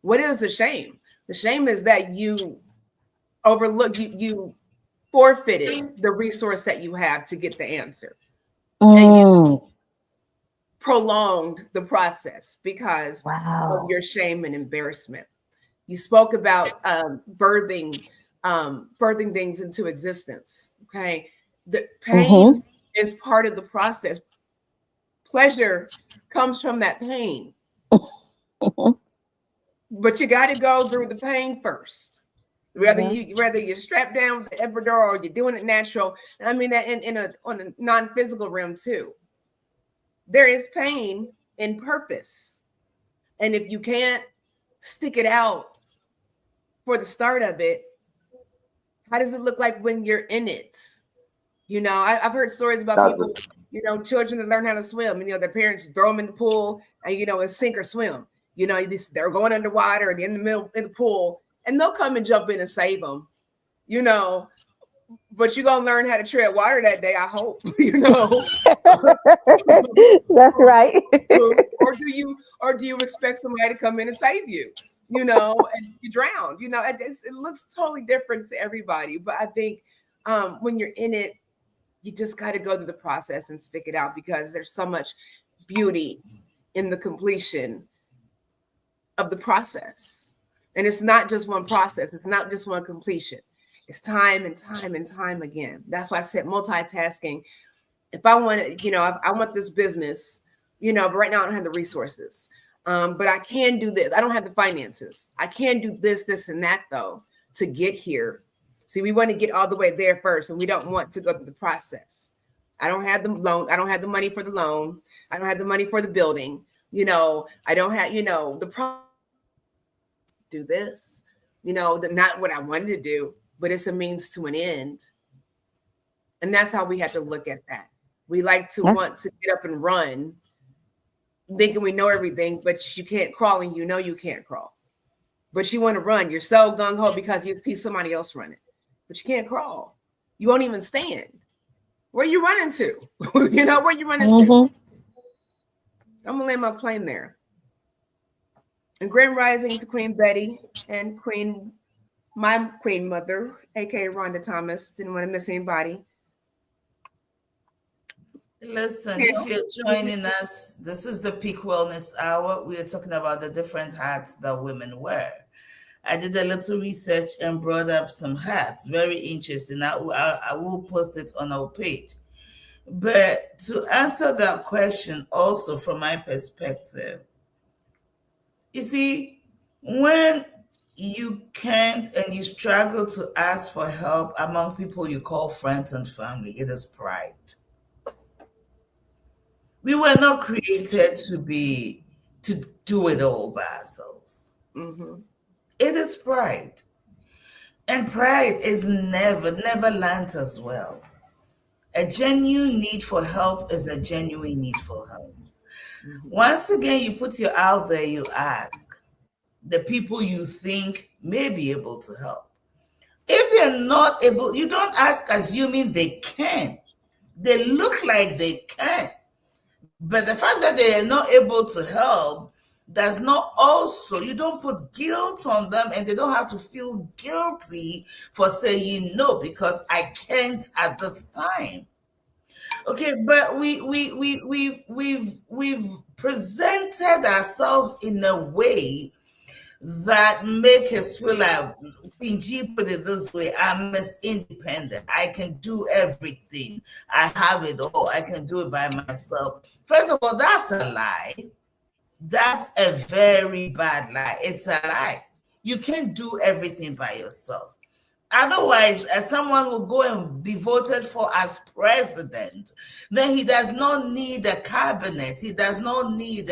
what is the shame? The shame is that you you forfeited the resource that you have to get the answer. And you Mm. prolonged the process because of Wow. your shame and embarrassment. You spoke about birthing things into existence. Okay, the pain Hmm. is part of the process. Pleasure comes from that pain, but you got to go through the pain first. Hmm. Whether you're strapped down with the epidural or you're doing it natural. I mean that on a non-physical realm too. There is pain in purpose. And if you can't stick it out for the start of it, how does it look like when you're in it? I've heard stories about Not people, just children that learn how to swim, and their parents throw them in the pool, and it's sink or swim. They're going underwater, they're in the middle in the pool, and they'll come and jump in and save them. You know, but you're gonna learn how to tread water that day, I hope. That's right. or do you expect somebody to come in and save you? And you drown. It looks totally different to everybody. But I think when you're in it, you just got to go through the process and stick it out because there's so much beauty in the completion of the process. And it's not just one process. It's not just one completion. It's time and time and time again. That's why I said multitasking. If I want to, if I want this business, but right now I don't have the resources. But I can do this. I don't have the finances. I can do this, this, and that though to get here. See, we want to get all the way there first, and we don't want to go through the process. I don't have the loan. I don't have the money for the loan. I don't have the money for the building. I don't have, do this, not what I wanted to do, but it's a means to an end. And that's how we have to look at that. We like to That's want to get up and run, thinking we know everything, but you can't crawl and you can't crawl. But you want to run. You're so gung ho because you see somebody else running, but you can't crawl. You won't even stand. Where you running to? Where you running to? hmm I'm gonna land my plane there. And grand rising to Queen Betty and my queen mother, aka Rhonda Thomas. Didn't want to miss anybody. Listen, if Camille. you're joining us, this is the Peak Wellness Hour. We are talking about the different hats that women wear. I did a little research and brought up some hats. Very interesting. I will post it on our page. But to answer that question, also from my perspective, you see, when you can't and you struggle to ask for help among people you call friends and family, it is pride. We were not created to do it all by ourselves. Mm-hmm. It is pride. And pride is never lands us well. A genuine need for help is a genuine need for help. Once again, you put you out there, you ask the people you think may be able to help. If they're not able, you don't ask assuming they can. They look like they can. But the fact that they are not able to help does not also, you don't put guilt on them and they don't have to feel guilty for saying no because I can't at this time. Okay, but we've presented ourselves in a way that make us feel like, Queen G put it this way, I'm Miss Independent. I can do everything. I have it all. I can do it by myself. First of all, that's a lie. That's a very bad lie. It's a lie. You can't do everything by yourself. Otherwise, someone will go and be voted for as president. Then he does not need a cabinet. He does not need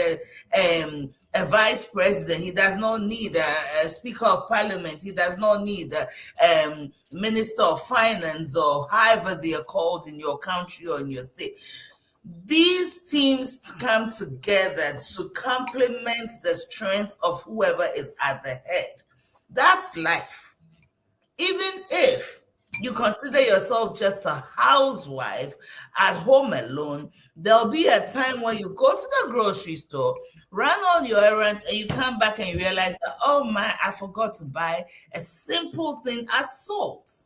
a vice president. He does not need a speaker of parliament. He does not need a minister of finance or however they are called in your country or in your state. These teams come together to complement the strength of whoever is at the head. That's life. Even if you consider yourself just a housewife at home alone, there'll be a time when you go to the grocery store, run all your errands, and you come back and you realize that, oh my, I forgot to buy a simple thing as salt.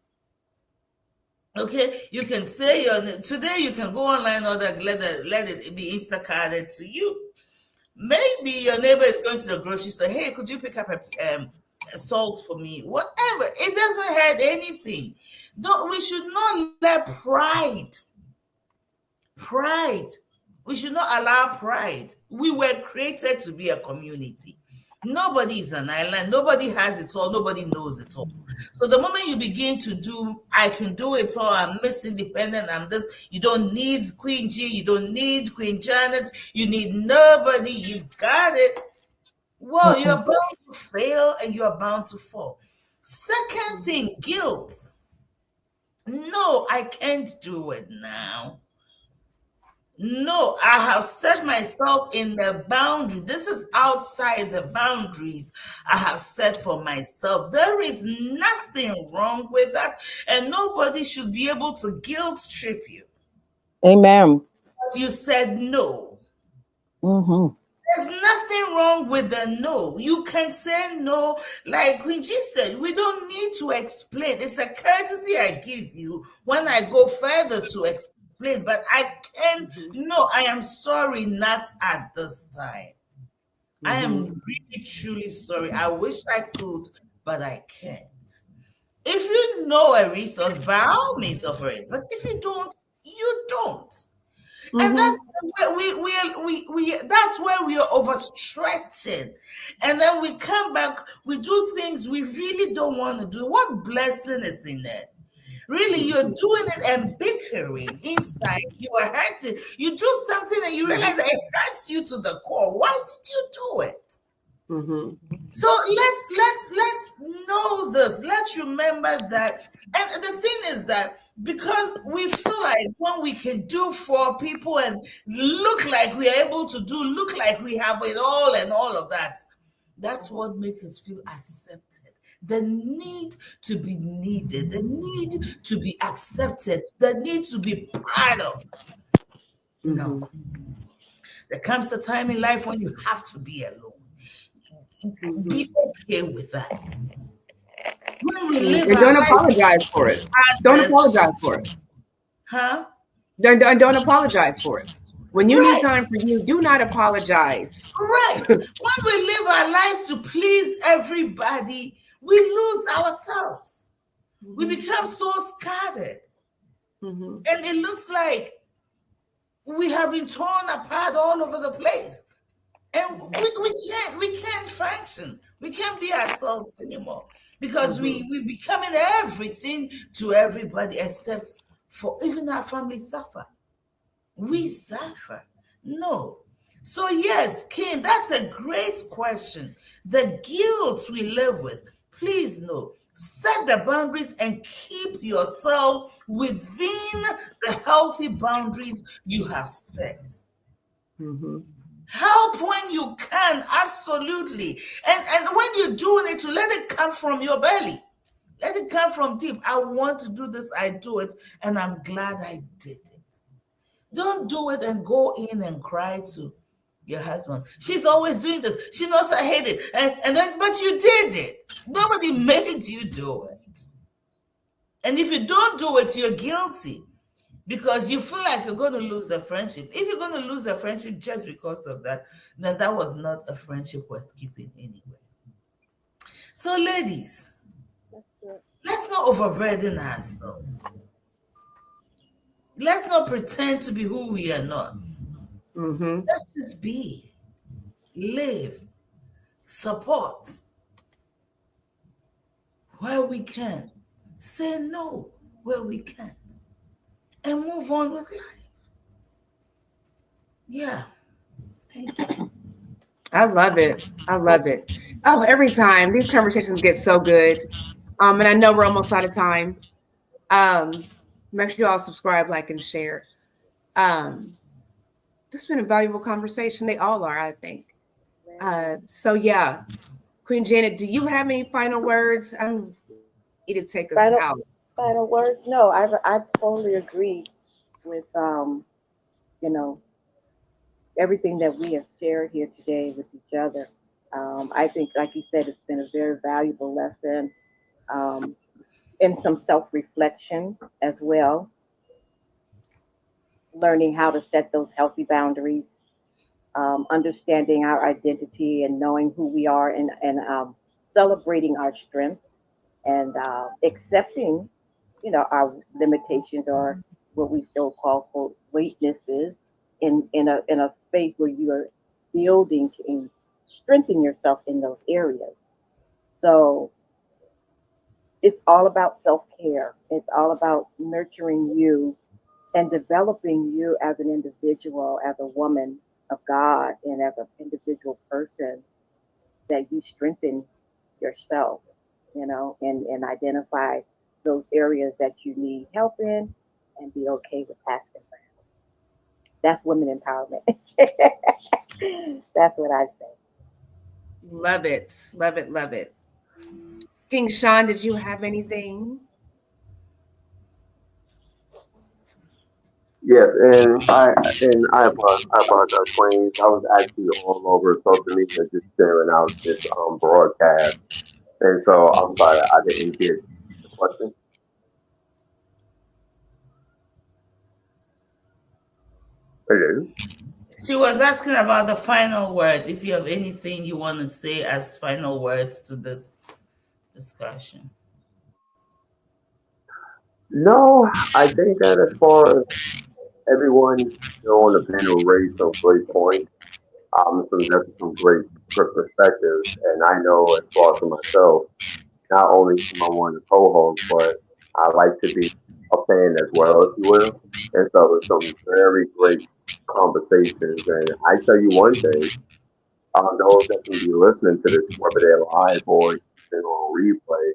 Okay, you can say today you can go online or let it be Instacarted to you. Maybe your neighbor is going to the grocery store. Hey, could you pick up a salt for me? Whatever. It doesn't hurt anything. We should not let pride. We should not allow pride. We were created to be a community. Nobody is an island. Nobody has it all. Nobody knows it all. So the moment you begin to do, I can do it all. I'm Miss Independent. I'm this. You don't need Queen G. You don't need Queen Janet. You need nobody. You got it. Well, you're bound to fail and you're bound to fall. Second thing, guilt. No, I can't do it now. No, I have set myself in the boundary. This is outside the boundaries I have set for myself. There is nothing wrong with that. And nobody should be able to guilt trip you. Amen. Because you said no. Mm-hmm. There's nothing wrong with the no. You can say no. Like Queen G said, we don't need to explain. It's a courtesy I give you when I go further to explain. But I can't, no, I am sorry, not at this time. I am really, truly sorry. I wish I could, but I can't. If you know a resource, by all means offer it. But if you don't, you don't. And that's where that's where we are overstretching. And then we come back, we do things we really don't want to do. What blessing is in there? Really, you're doing it and bickering inside. You are hurting. You do something and you realize that it hurts you to the core. Why did you do it? So let's know this. Let's remember that. And the thing is that because we feel like when we can do for people and look like we are able to do, look like we have it all and all of that, that's what makes us feel accepted. The need to be needed, the need to be accepted, the need to be part of. No. There comes a time in life when you have to be alone. Be okay with that. When we live, and don't apologize for it. Don't apologize for it. Huh? Don't apologize for it. When you need time for you, do not apologize. Right. When we live our lives to please everybody, we lose ourselves. We become so scattered. And it looks like we have been torn apart all over the place. And we can't function. We can't be ourselves anymore because we becoming everything to everybody except for even our family suffer. We suffer. No. So yes, King, that's a great question. The guilt we live with, please know, set the boundaries and keep yourself within the healthy boundaries you have set. Help when you can, absolutely. And when you're doing it, to let it come from your belly. Let it come from deep. I want to do this, I do it, and I'm glad I did it. Don't do it and go in and cry to your husband. She's always doing this. She knows I hate it. And then, but you did it. Nobody made you do it. And if you don't do it, you're guilty because you feel like you're going to lose a friendship. If you're going to lose a friendship just because of that, then that was not a friendship worth keeping anyway. So, ladies, let's not overburden ourselves. Let's not pretend to be who we are not. Mm-hmm. Let's just be, live, support where we can, say no where we can't, and move on with life. Yeah. Thank you. I love it. I love it. Oh, every time these conversations get so good. And I know we're almost out of time. Make sure you all subscribe, like, and share. Um, this has been a valuable conversation. They all are, I think. So yeah, Queen Janet, do you have any final words? I'm ready to take us Final out. final words? No, I totally agree with you know, everything that we have shared here today with each other. I think, like you said, it's been a very valuable lesson, um, and some self-reflection as well, learning how to set those healthy boundaries, understanding our identity and knowing who we are, and celebrating our strengths, and accepting, our limitations, or what we still call quote weaknesses, in a space where you are building to strengthen yourself in those areas. So it's all about self-care. It's all about nurturing you and developing you as an individual, as a woman of God, and as an individual person, that you strengthen yourself, and identify those areas that you need help in, and be okay with asking for help. That's women empowerment. That's what I say. Love it. Love it. Love it. King Sean, did you have anything? Yes, I apologize, Queens. I was actually all over social media just sharing out this broadcast, and so I'm sorry I didn't get the question. Hello. She was asking about the final words. If you have anything you want to say as final words to this discussion. No, I think that as far as everyone on the panel raised some great points, some definitely some great perspectives, and I know as far as for myself, not only am I one of the co-hosts, but I like to be a fan as well, if you will. And so it's some very great conversations. And I tell you one thing, those that can be listening to this, whether they're live or even on replay,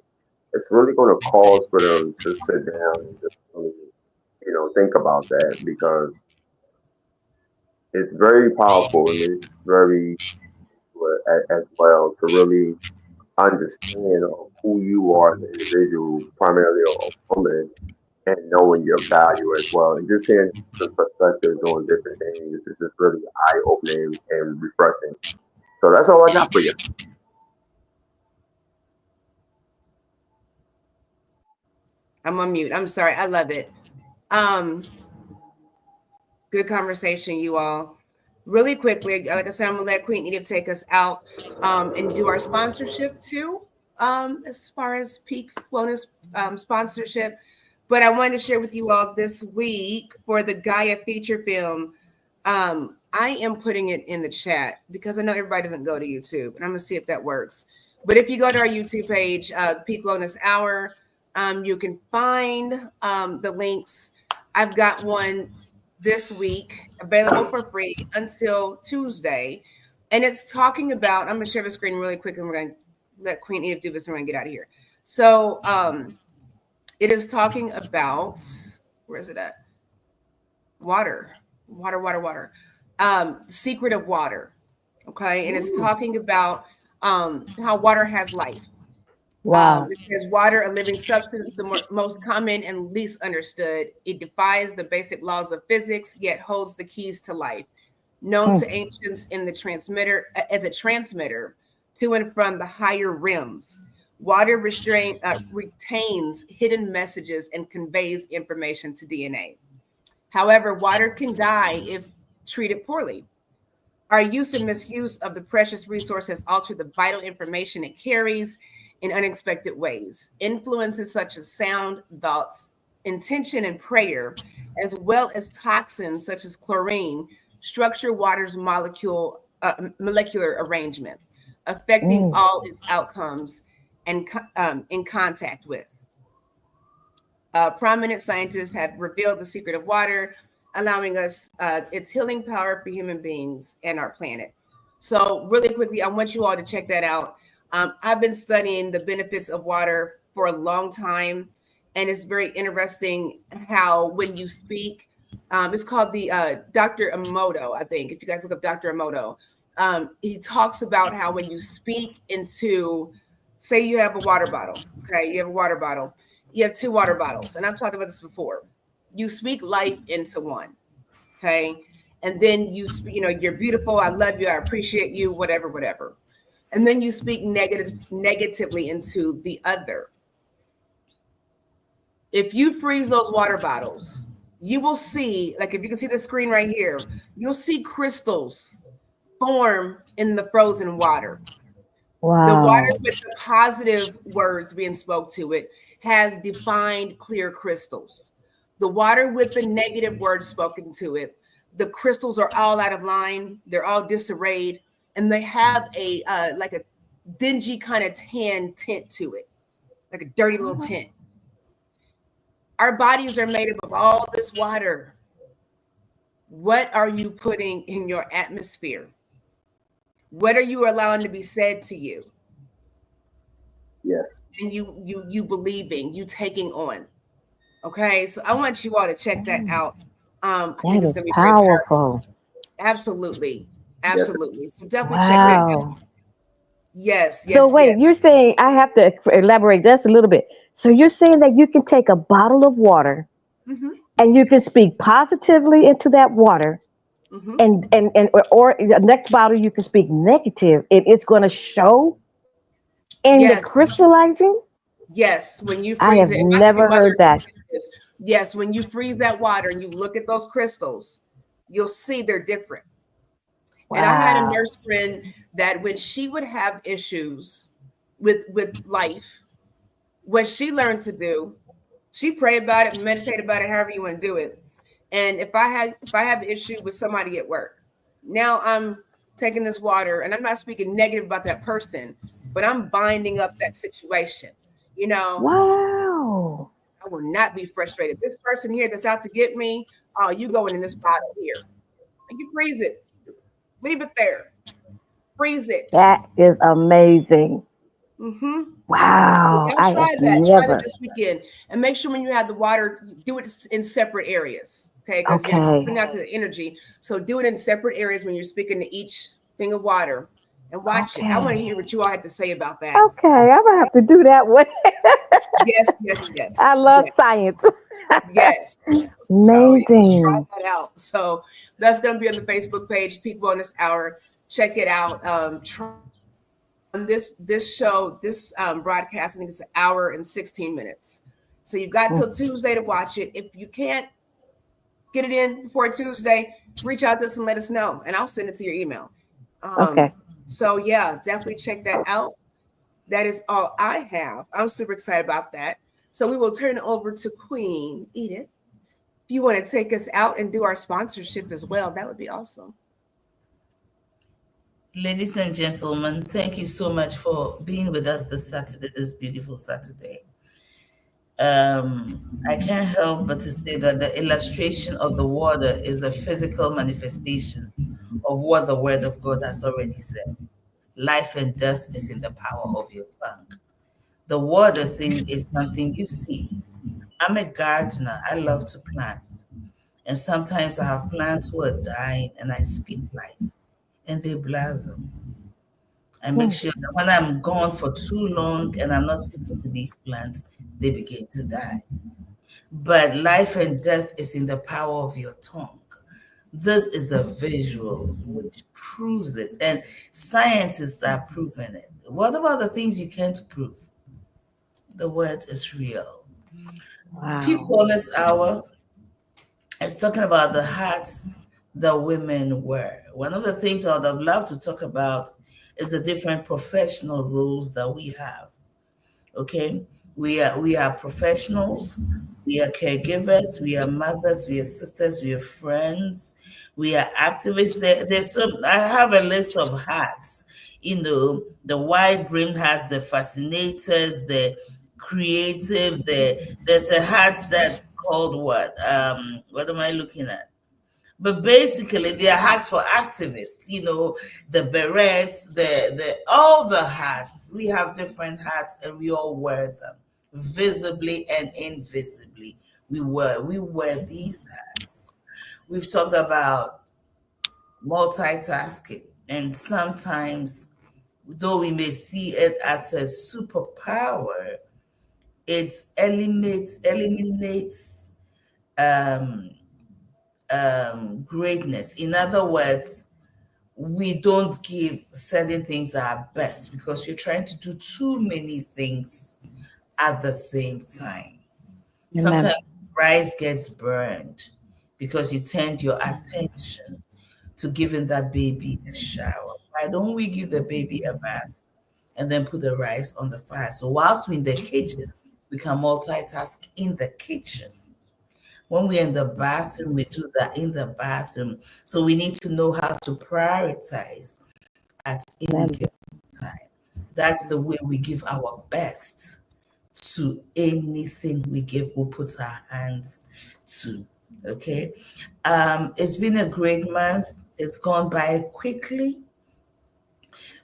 it's really going to cause for them to sit down and just really, think about that because it's very powerful and it's very as well to really understand who you are as an individual, primarily a woman, and knowing your value as well. And just hearing different perspectives on different things is just really eye opening and refreshing. So that's all I got for you. I'm on mute. I'm sorry. I love it. Um, Good conversation, you all. Really quickly, like I said, I'm gonna let Queen Edith take us out, and do our sponsorship too. As far as peak wellness sponsorship, but I wanted to share with you all this week for the Gaia feature film. I am putting it in the chat because I know everybody doesn't go to YouTube, and I'm gonna see if that works. But if you go to our YouTube page, Peak Wellness Hour, you can find the links. I've got one this week available for free until Tuesday. And it's talking about, I'm going to share the screen really quick and we're going to let Queen Edith do this and we're going to get out of here. So it is talking about, where is it at? Water. Secret of Water. Okay, and it's Ooh. talking about how water has life. Wow. It says water, a living substance, the most common and least understood. It defies the basic laws of physics, yet holds the keys to life. Known Mm. to ancients in the transmitter as a transmitter to and from the higher realms. Water retains hidden messages and conveys information to DNA. However, water can die if treated poorly. Our use and misuse of the precious resource has altered the vital information it carries in unexpected ways. Influences such as sound, thoughts, intention, and prayer, as well as toxins such as chlorine, structure water's molecular arrangement, affecting Mm. all its outcomes and in contact with. Prominent scientists have revealed the secret of water, allowing us its healing power for human beings and our planet. So, really quickly, I want you all to check that out. I've been studying the benefits of water for a long time, and it's very interesting how when you speak, it's called the Dr. Emoto, I think. If you guys look up Dr. Emoto, he talks about how when you speak into, say, you have a water bottle, okay, you have a water bottle, you have two water bottles, and I've talked about this before. You speak life into one, okay, and then you're beautiful, I love you, I appreciate you, whatever, whatever, and then you speak negatively into the other. If you freeze those water bottles, you will see, like if you can see the screen right here, you'll see crystals form in the frozen water. The water Wow. with the positive words being spoke to it has defined clear crystals. The water with the negative words spoken to it, the crystals are all out of line. They're all disarrayed, and they have a like a dingy kind of tan tint to it, like a dirty little tint. Our bodies are made up of all this water. What are you putting in your atmosphere? What are you allowing to be said to you? Yes. And you believing, you taking on. Okay, so I want you all to check that out. I think That it's is going to be very powerful. powerful. Absolutely, Yes. absolutely. So definitely check that out. Wow. Yes, So yes, wait, yes. you're saying I have to elaborate this a little bit. So you're saying that you can take a bottle of water Mm-hmm, and you can speak positively into that water, mm-hmm. and or the next bottle you can speak negative, and it's going to show in the Yes, crystallizing. yes. When you I freeze have it, I think never Mother heard that. did this. Yes, when you freeze that water and you look at those crystals, you'll see they're different. And I had a Wow. nurse friend that when she would have issues with life, what she learned to do, she prayed about it, meditate about it, however you want to do it. And if I have an issue with somebody at work, now I'm taking this water and I'm not speaking negative about that person, but I'm binding up that situation. You know, Wow. I will not be frustrated. This person here that's out to get me, oh, you going in this bottle here. And you freeze it. Leave it there. Freeze it. That is amazing. Mm-hmm. Wow. Y'all I try have that. Try that never. this weekend, and make sure when you have the water, do it in separate areas. Okay, because you're Okay. putting out to the energy. So do it in separate areas when you're speaking to each thing of water, and watch it. I want to Okay. hear what you all have to say about that. Okay. I'm gonna have to do that one. Yes, yes, I yes, love yes, science. yes. So yeah, try Amazing. that out. So that's going to be on the Facebook page, Peak Bonus Hour. Check it out. Try on this show, this broadcast. I think it's an hour and 16 minutes. So you've got till Mm. Tuesday to watch it. If you can't get it in before Tuesday, reach out to us and let us know, and I'll send it to your email. Um, Okay. so yeah, definitely check that out. That is all I have. I'm super excited about that. So we will turn it over to Queen Edith. If you want to take us out and do our sponsorship as well, that would be awesome. Ladies and gentlemen, thank you so much for being with us this Saturday, this beautiful Saturday. I can't help but to say that the illustration of the water is the physical manifestation of what the Word of God has already said. Life and death is in the power of your tongue. The water thing is something you see. I'm a gardener. I love to plant. And sometimes I have plants who are dying and I speak life and they blossom. I make Hmm. sure that when I'm gone for too long and I'm not speaking to these plants, they begin to die. But life and death is in the power of your tongue. This is a visual which proves it, and scientists are proving it. What about the things you can't prove? The word is real. Peak Wow. Wellness Hour is talking about the hats that women wear. One of the things I would have loved to talk about is the different professional roles that we have. Okay, we are professionals, we are caregivers, we are mothers, we are sisters, we are friends, we are activists. There's some, I have a list of hats, the wide brimmed hats, the fascinators, the creative, there's a hat that's called what am I looking at? But basically, they are hats for activists. The berets, the all the hats. We have different hats, and we all wear them, visibly and invisibly. We wear these hats. We've talked about multitasking, and sometimes, though we may see it as a superpower, it eliminates um, greatness. In other words, we don't give certain things our best because you're trying to do too many things at the same time. Amen. Sometimes rice gets burned because you turned your attention to giving that baby a shower. Why don't we give the baby a bath and then put the rice on the fire? So whilst we're in the kitchen, we can multitask in the kitchen. When we're in the bathroom, we do that in the bathroom. So we need to know how to prioritize at any Amen. given time. That's the way we give our best to anything we put our hands to. Okay. It's been a great month. It's gone by quickly,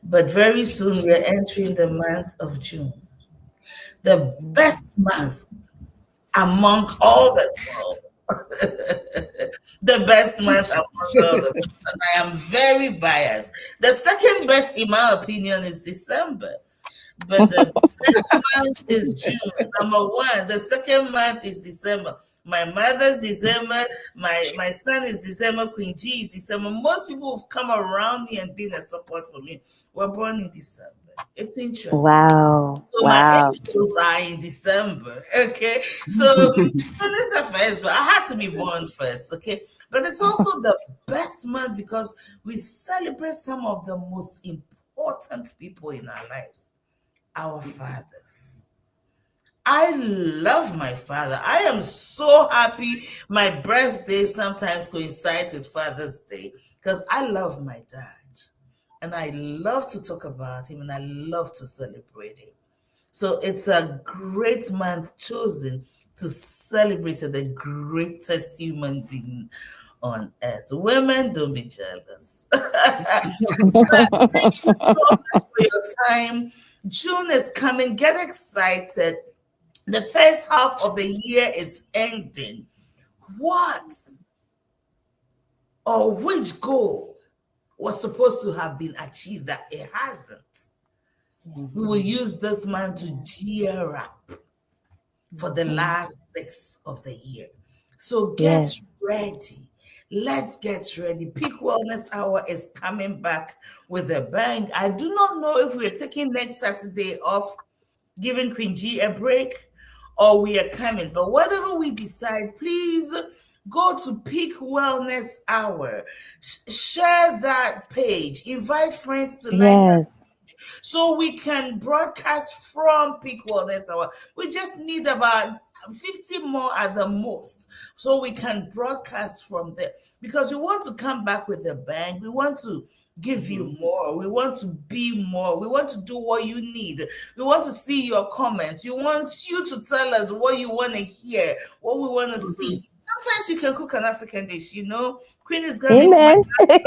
but very soon we're entering the month of June, the best month among all the 12. The best month among all the 12. And I am very biased. The second best, in my opinion, is December. But the best month is June. Number one. The second month is December. My mother's December. My son is December. Queen G is December. Most people who've come around me and been a support for me were born in December. It's interesting. Wow. So my Wow. angels are in December. Okay. So this is the first, but I had to be born first. Okay. But it's also the best month because we celebrate some of the most important people in our lives, our fathers. I love my father. I am so happy my birthday sometimes coincides with Father's Day because I love my dad. And I love to talk about him and I love to celebrate him. So it's a great month chosen to celebrate the greatest human being on earth. Women, don't be jealous. Thank you so much for your time. June is coming. Get excited. The first half of the year is ending. What or which goal was supposed to have been achieved that it hasn't? We will use this month to gear up for the last 6 of the year. So get Yes. ready. Let's get ready. Peak Wellness Hour is coming back with a bang. I do not know if we're taking next Saturday off, giving Queen G a break, or we are coming. But whatever we decide, please go to Peak Wellness Hour. Share that page. Invite friends to like that Yes. so we can broadcast from Peak Wellness Hour. We just need about 50 more at the most so we can broadcast from there because we want to come back with a bang. We want to give you more. We want to be more. We want to do what you need. We want to see your comments. We want you to tell us what you want to hear, what we want to see. Sometimes we can cook an African dish, Queen is going into my Amen.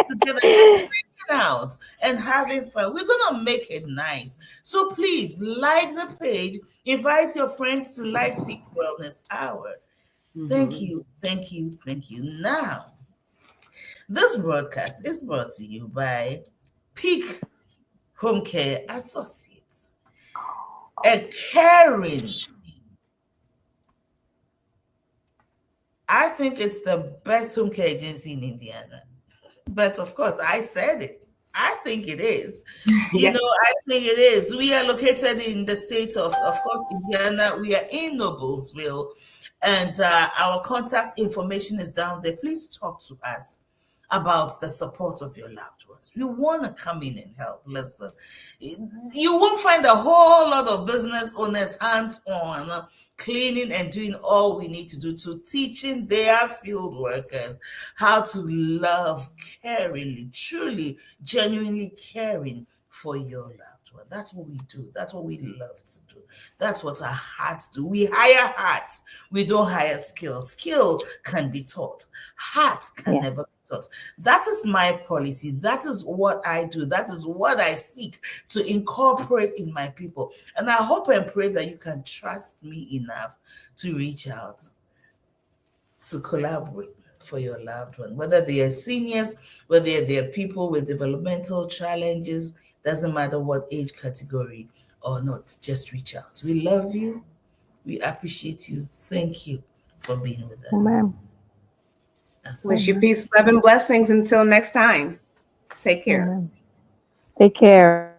together, just hanging out and having fun. We're gonna make it nice. So please like the page, invite your friends to like Peak Wellness Hour. Thank you, thank you, thank you. Now, this broadcast is brought to you by Peak Homecare Associates, a caring, I think it's the best home care agency in Indiana. But of course, I said it. I think it is. Yes. I think it is. We are located in the state of course, Indiana. We are in Noblesville, and our contact information is down there. Please talk to us about the support of your loved ones. We want to come in and help. Listen, you won't find a whole lot of business owners hands on cleaning and doing all we need to do to teaching their field workers how to love caringly, truly, genuinely caring for your loved one. That's what we do. That's what we love to do. That's what our hearts do. We hire hearts. We don't hire skills. Skill can be taught. Heart can never be taught. That is my policy. That is what I do. That is what I seek to incorporate in my people. And I hope and pray that you can trust me enough to reach out, to collaborate for your loved one, whether they are seniors, whether they are people with developmental challenges, doesn't matter what age category or not, just reach out. We love you. We appreciate you. Thank you for being with us. Amen. Wish you peace, love, and blessings until next time. Take care. Amen. Take care.